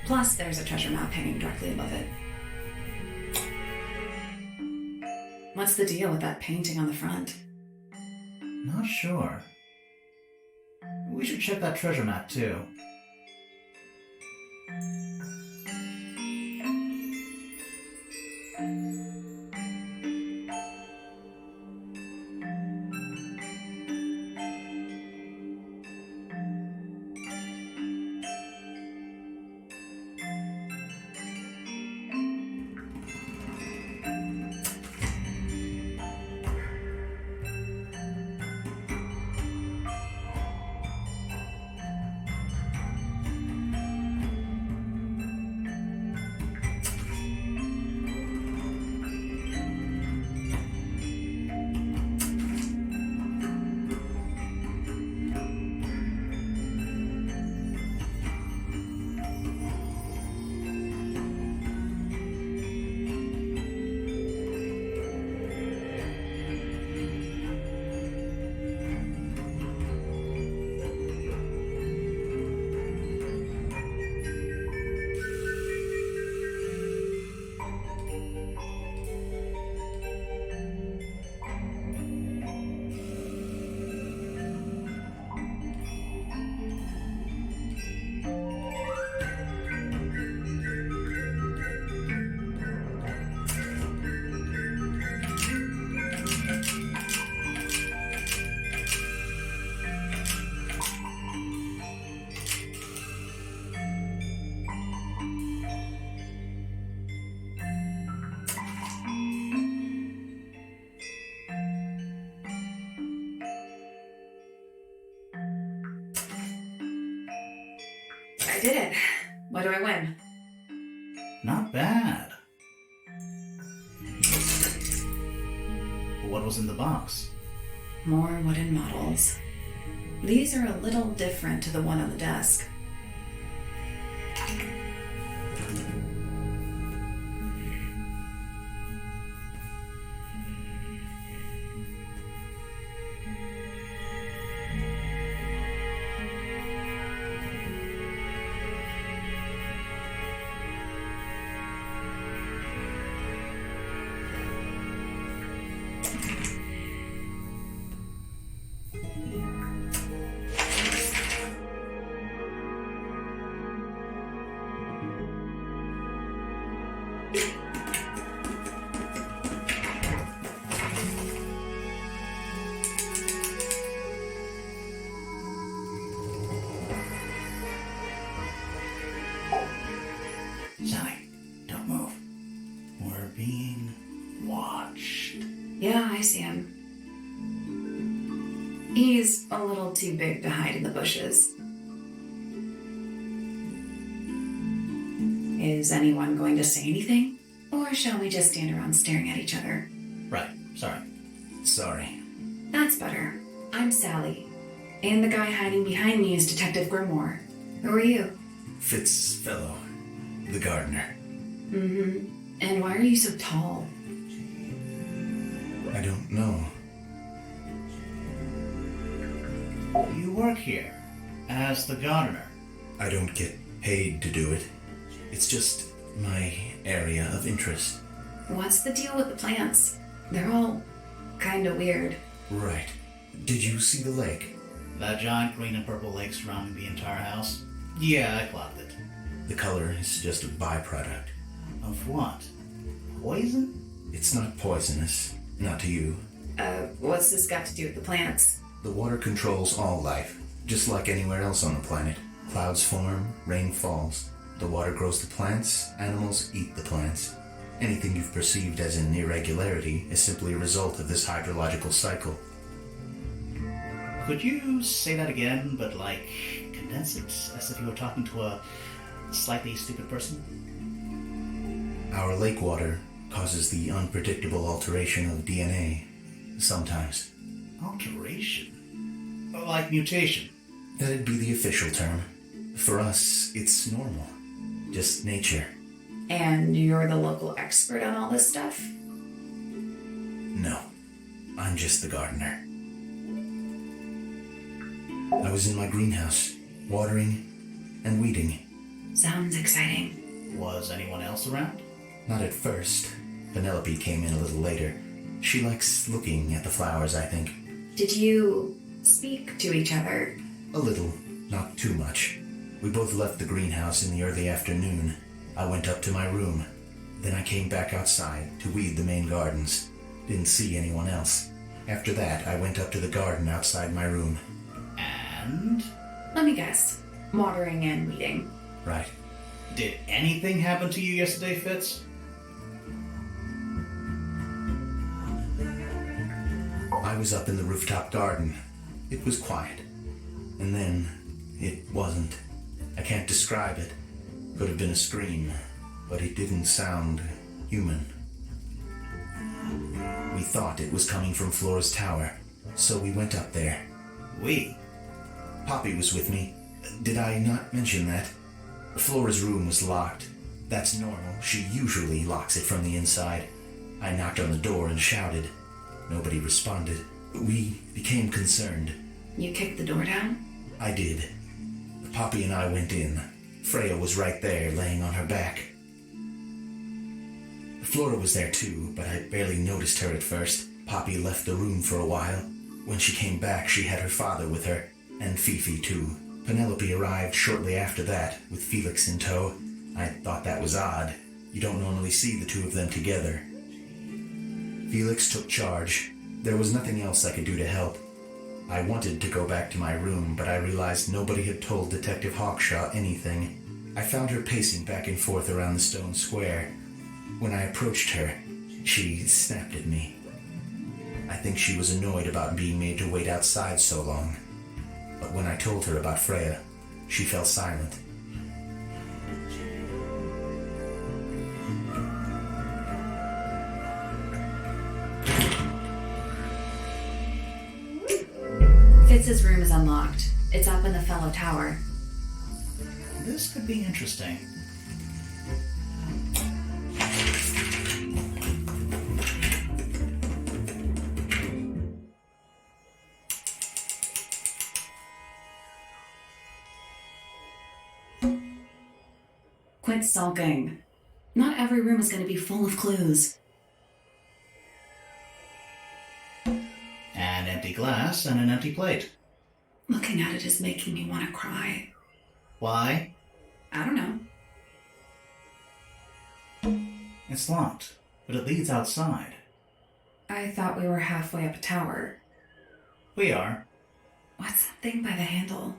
Plus, there's a treasure map hanging directly above it. What's the deal with that painting on the front? Not sure. We should check that treasure map too. I did it. What do I win? Not bad. What was in the box? More wooden models. These are a little different to the one on the desk. Sally, don't move. We're being watched. Yeah, I see him. He's a little too big to hide in the bushes. Is anyone going to say anything? Or shall we just stand around staring at each other? Right, sorry. Sorry. That's better. I'm Sally. And the guy hiding behind me is Detective Grimуара. Who are you? Fellow, the gardener. Mm-hmm. And why are you so tall? I don't know. You work here as the gardener. I don't get paid to do it. It's just my area of interest. What's the deal with the plants? They're all kinda weird. Right. Did you see the lake? That giant green and purple lake surrounding the entire house? Yeah, I clocked it. The color is just a byproduct. Of what? Poison? It's not poisonous. Not to you. What's this got to do with the plants? The water controls all life, just like anywhere else on the planet. Clouds form, rain falls. The water grows the plants, animals eat the plants. Anything you've perceived as an irregularity is simply a result of this hydrological cycle. Could you say that again, but condense it as if you were talking to a slightly stupid person? Our lake water causes the unpredictable alteration of DNA. Sometimes. Alteration? Like mutation? That'd be the official term. For us, it's normal. Just nature. And you're the local expert on all this stuff? No. I'm just the gardener. I was in my greenhouse, watering and weeding. Sounds exciting. Was anyone else around? Not at first. Penelope came in a little later. She likes looking at the flowers, I think. Did you speak to each other? A little, not too much. We both left the greenhouse in the early afternoon. I went up to my room. Then I came back outside to weed the main gardens. Didn't see anyone else. After that, I went up to the garden outside my room. And? Let me guess. Watering and weeding. Right. Did anything happen to you yesterday, Fitz? I was up in the rooftop garden. It was quiet. And then, it wasn't. I can't describe it. Could have been a scream, but it didn't sound human. We thought it was coming from Flora's tower, so we went up there. We? Poppy was with me. Did I not mention that? Flora's room was locked. That's normal. She usually locks it from the inside. I knocked on the door and shouted. Nobody responded. We became concerned. You kicked the door down? I did. Poppy and I went in. Freya was right there, laying on her back. Flora was there too, but I barely noticed her at first. Poppy left the room for a while. When she came back, she had her father with her, and Fifi too. Penelope arrived shortly after that, with Felix in tow. I thought that was odd. You don't normally see the two of them together. Felix took charge. There was nothing else I could do to help. I wanted to go back to my room, but I realized nobody had told Detective Hawkshaw anything. I found her pacing back and forth around the stone square. When I approached her, she snapped at me. I think she was annoyed about being made to wait outside so long. But when I told her about Freya, she fell silent. Joyce's room is unlocked. It's up in the Fellow Tower. This could be interesting. Quit sulking. Not every room is going to be full of clues. An empty glass and an empty plate. Looking at it is making me want to cry. Why? I don't know. It's locked, but it leads outside. I thought we were halfway up a tower. We are. What's that thing by the handle?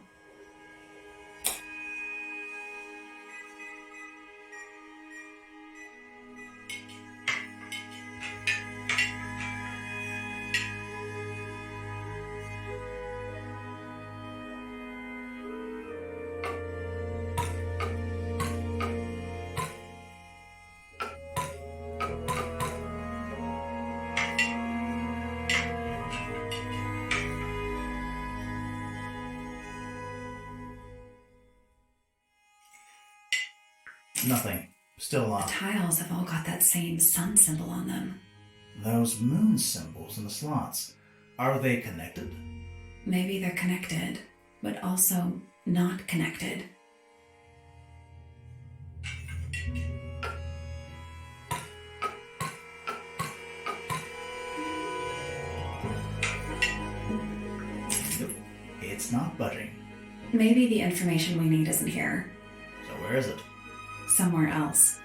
Nothing. Still The locked. tiles have all got that same sun symbol on them. Those moon symbols in the slots. Are they connected? Maybe they're connected, but also not connected. Nope. It's not budging. Maybe the information we need isn't here. So where is it? Somewhere else.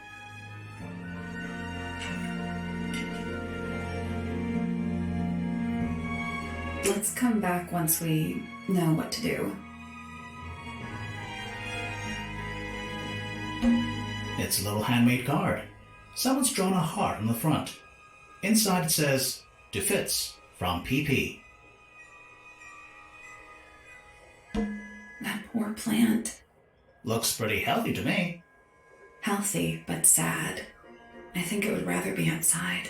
Let's come back once we know what to do. It's a little handmade card. Someone's drawn a heart on the front. Inside it says, "To Fitz, from PP." That poor plant. Looks pretty healthy to me. Healthy, but sad. I think it would rather be outside.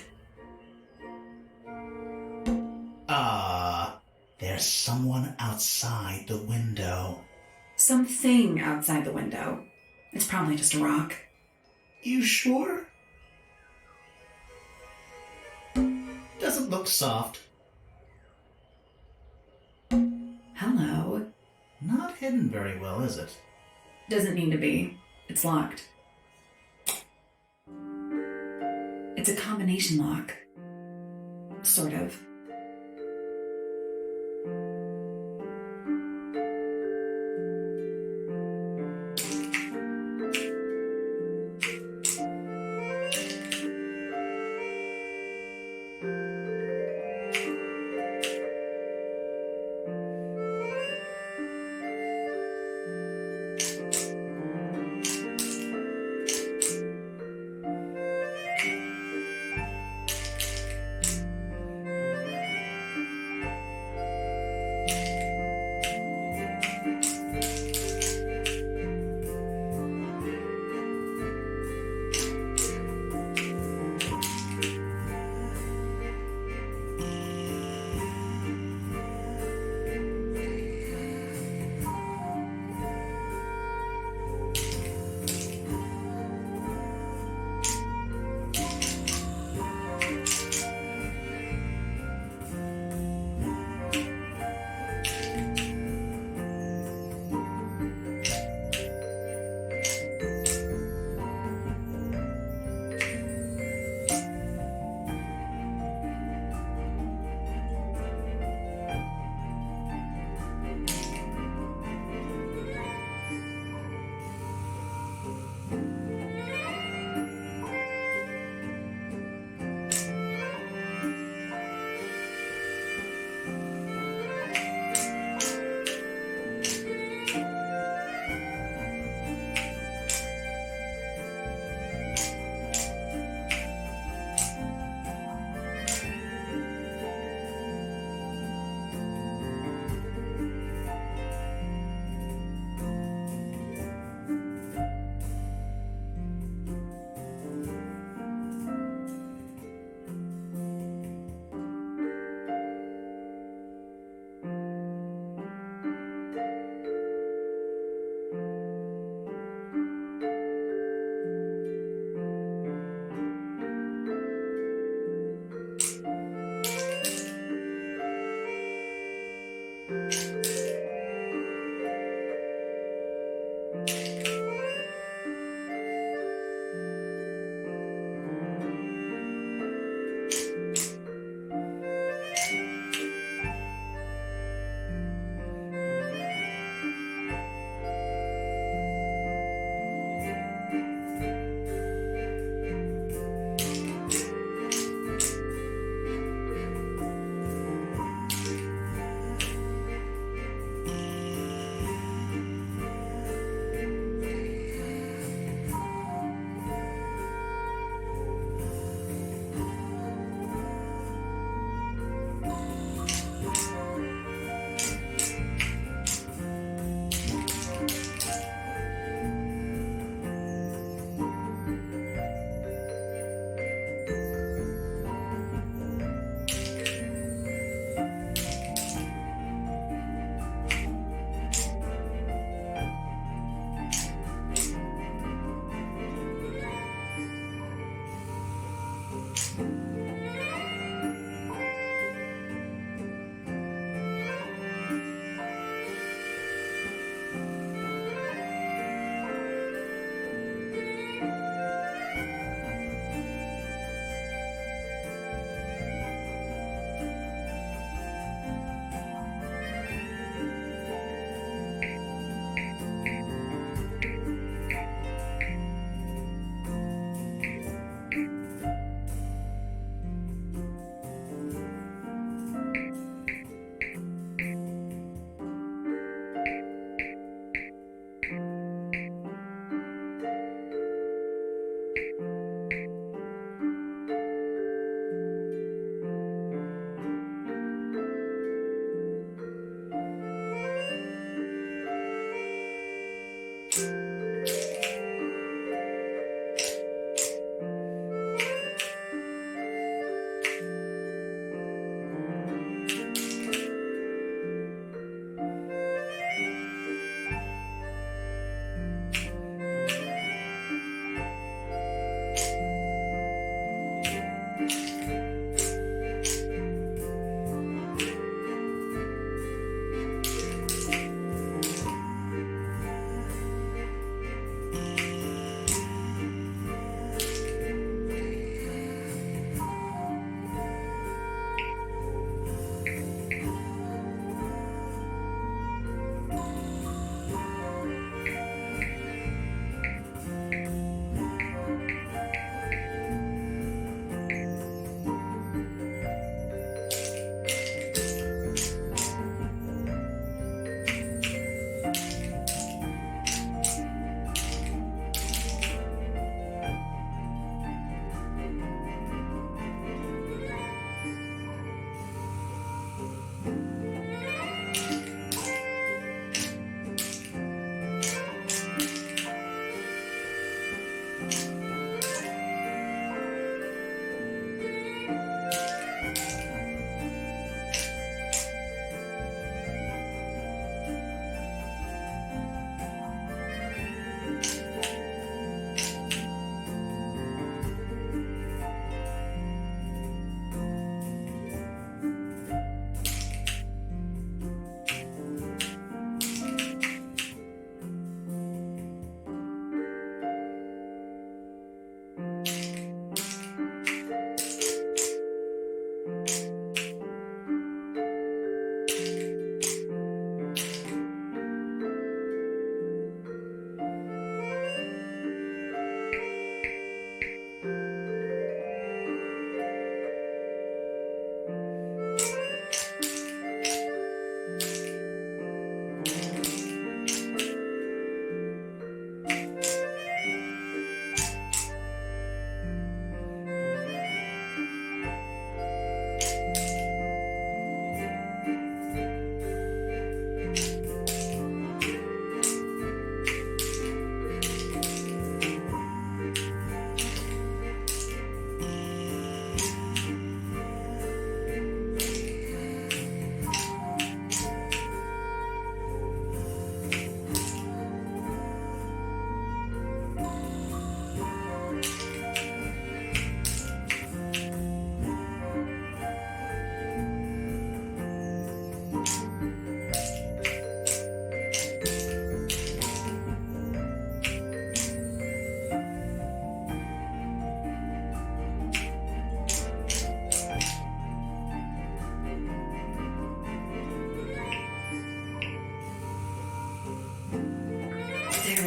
There's someone outside the window. Something outside the window. It's probably just a rock. You sure? Doesn't look soft. Hello. Not hidden very well, is it? Doesn't need to be. It's locked. It's a combination lock. Sort of.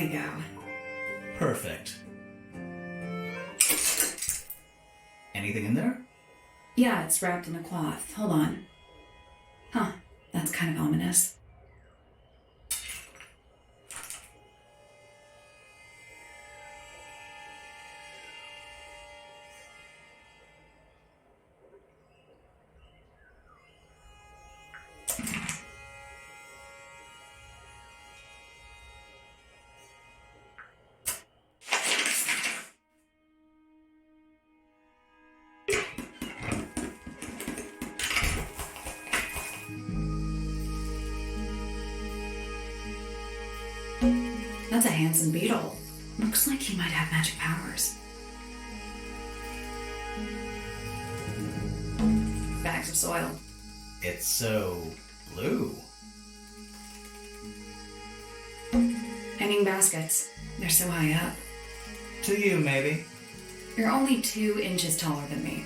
they go. Perfect. Anything in there? Yeah, it's wrapped in a cloth. Hold on. Huh, that's kind of ominous. That's a handsome beetle. Looks like he might have magic powers. Bags of soil. It's so blue. Hanging baskets. They're so high up. To you, maybe. You're only 2 inches taller than me.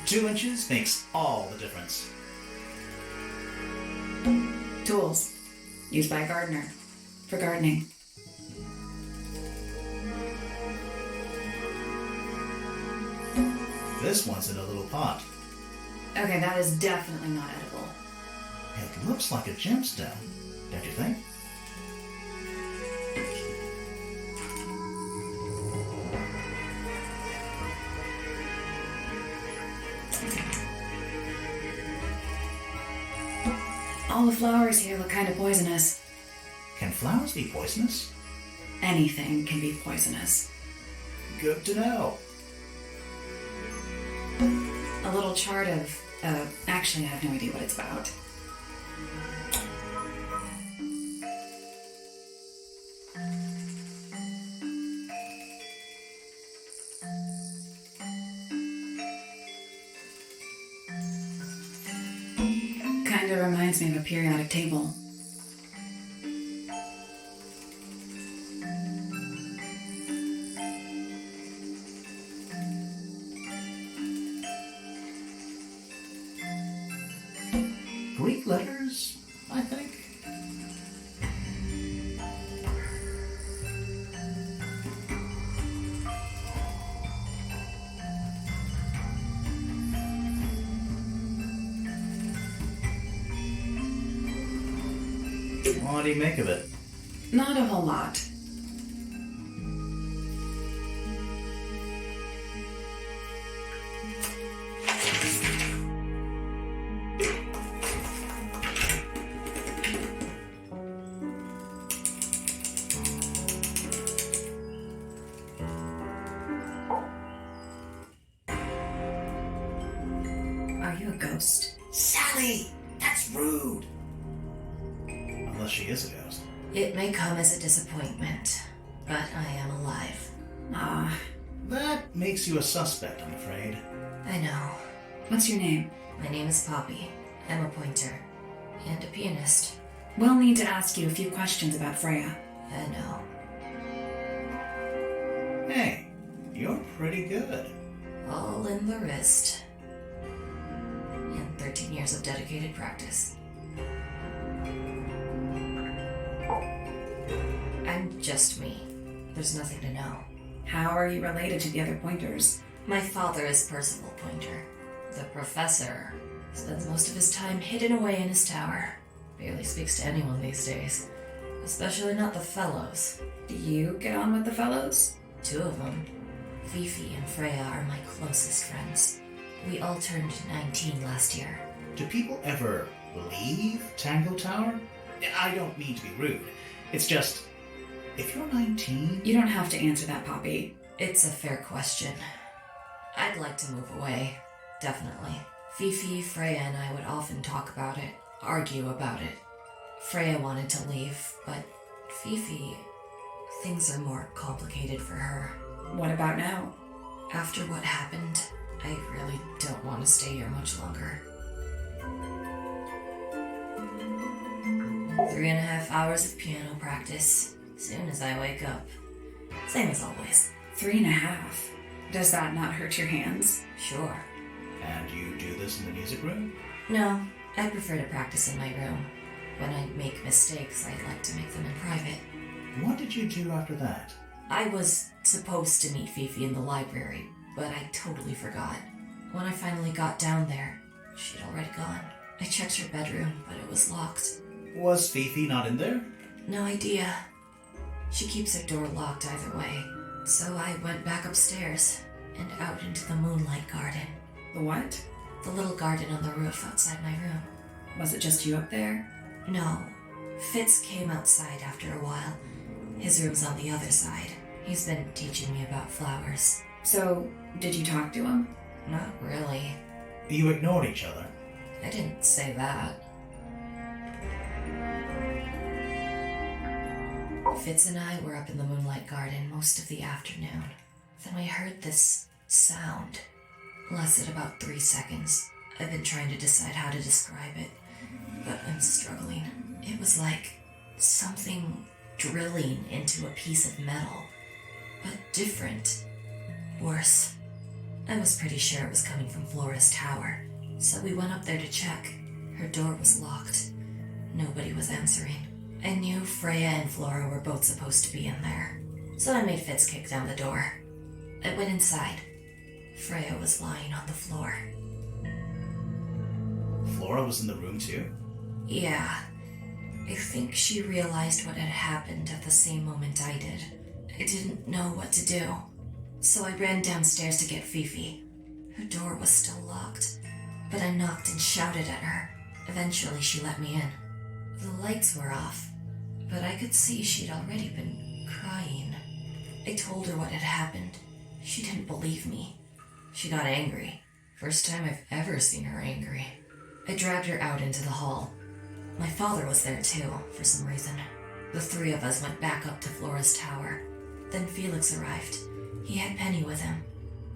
2 inches makes all the difference. Tools. Used by a gardener. For gardening. This one's in a little pot. Okay, that is definitely not edible. It looks like a gemstone, don't you think? All the flowers here look kind of poisonous. Can flowers be poisonous? Anything can be poisonous. Good to know. A little chart of... actually, I have no idea what it's about. Kind of reminds me of a periodic table. Greek letters, I think. What do you make of it? Not a whole lot. Are you a ghost? Sally! That's rude! Unless she is a ghost. It may come as a disappointment, but I am alive. Ah, That makes you a suspect, I'm afraid. I know. what's your name? My name is Poppy. I'm a pointer. And a pianist. We'll need to ask you a few questions about Freya. I know. Hey, you're pretty good. All in the wrist. And 13 years of dedicated practice. I'm just me. There's nothing to know. How are you related to the other pointers? My father is Percival Pointer. The professor spends most of his time hidden away in his tower. Barely speaks to anyone these days. Especially not the fellows. Do you get on with the fellows? 2 of them, Fifi and Freya, are my closest friends. We all turned 19 last year. Do people ever leave Tangle Tower? I don't mean to be rude. It's just, if you're 19... You don't have to answer that, Poppy. It's a fair question. I'd like to move away, definitely. Fifi, Freya, and I would often talk about it, argue about it. Freya wanted to leave, but Fifi... things are more complicated for her. What about now? After what happened, I really don't want to stay here much longer. 3.5 hours of piano practice, soon as I wake up. Same as always. 3.5. Does that not hurt your hands? Sure. And you do this in the music room? No, I prefer to practice in my room. When I make mistakes, I'd like to make them in private. What did you do after that? I was supposed to meet Fifi in the library, but I totally forgot. When I finally got down there, she'd already gone. I checked her bedroom, but it was locked. Was Fifi not in there? No idea. She keeps her door locked either way. So I went back upstairs and out into the moonlight garden. The what? The little garden on the roof outside my room. Was it just you up there? No. Fitz came outside after a while. His room's on the other side. He's been teaching me about flowers. So, did you talk to him? Not really. You ignored each other. I didn't say that. Fitz and I were up in the moonlight garden most of the afternoon. Then we heard this sound. Lasted about 3 seconds. I've been trying to decide how to describe it, but I'm struggling. It was like something drilling into a piece of metal, but different. Worse. I was pretty sure it was coming from Flora's tower, so we went up there to check. Her door was locked. Nobody was answering. I knew Freya and Flora were both supposed to be in there, so I made Fitz kick down the door. I went inside. Freya was lying on the floor. Flora was in the room too? Yeah. I think she realized what had happened at the same moment I did. I didn't know what to do, so I ran downstairs to get Fifi. Her door was still locked, but I knocked and shouted at her. Eventually she let me in. The lights were off, but I could see she'd already been crying. I told her what had happened. She didn't believe me. She got angry. First time I've ever seen her angry. I dragged her out into the hall. My father was there too, for some reason. The three of us went back up to Flora's tower. Then Felix arrived. He had Penny with him.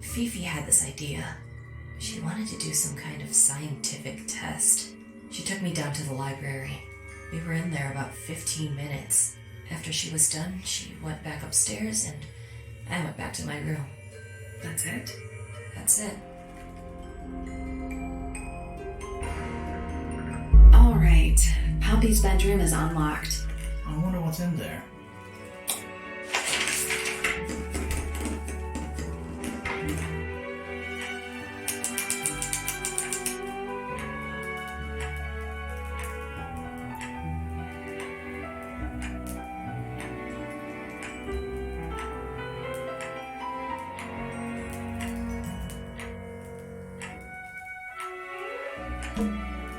Fifi had this idea. She wanted to do some kind of scientific test. She took me down to the library. We were in there about 15 minutes. After she was done, she went back upstairs and I went back to my room. That's it? That's it. All right. Poppy's bedroom is unlocked. I wonder what's in there.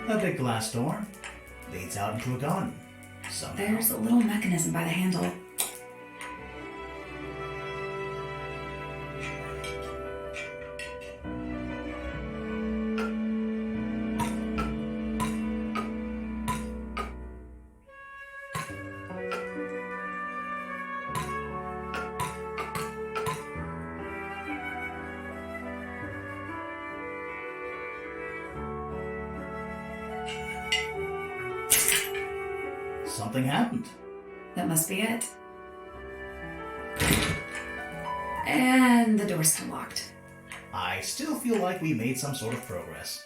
A big glass door leads out into a garden. Somehow. There's a little mechanism by the handle. Something happened. That must be it. And the door's still locked. I still feel like we made some sort of progress.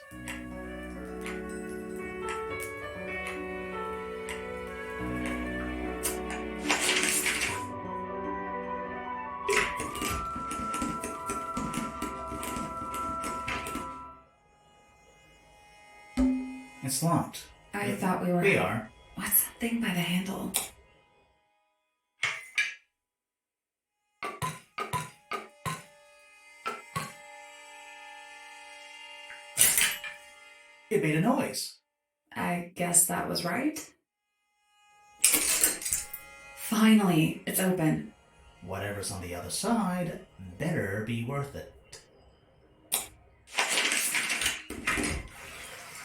It's locked. I thought we were... We are. What's that thing by the handle? It made a noise. I guess that was right. Finally, it's open. Whatever's on the other side better be worth it.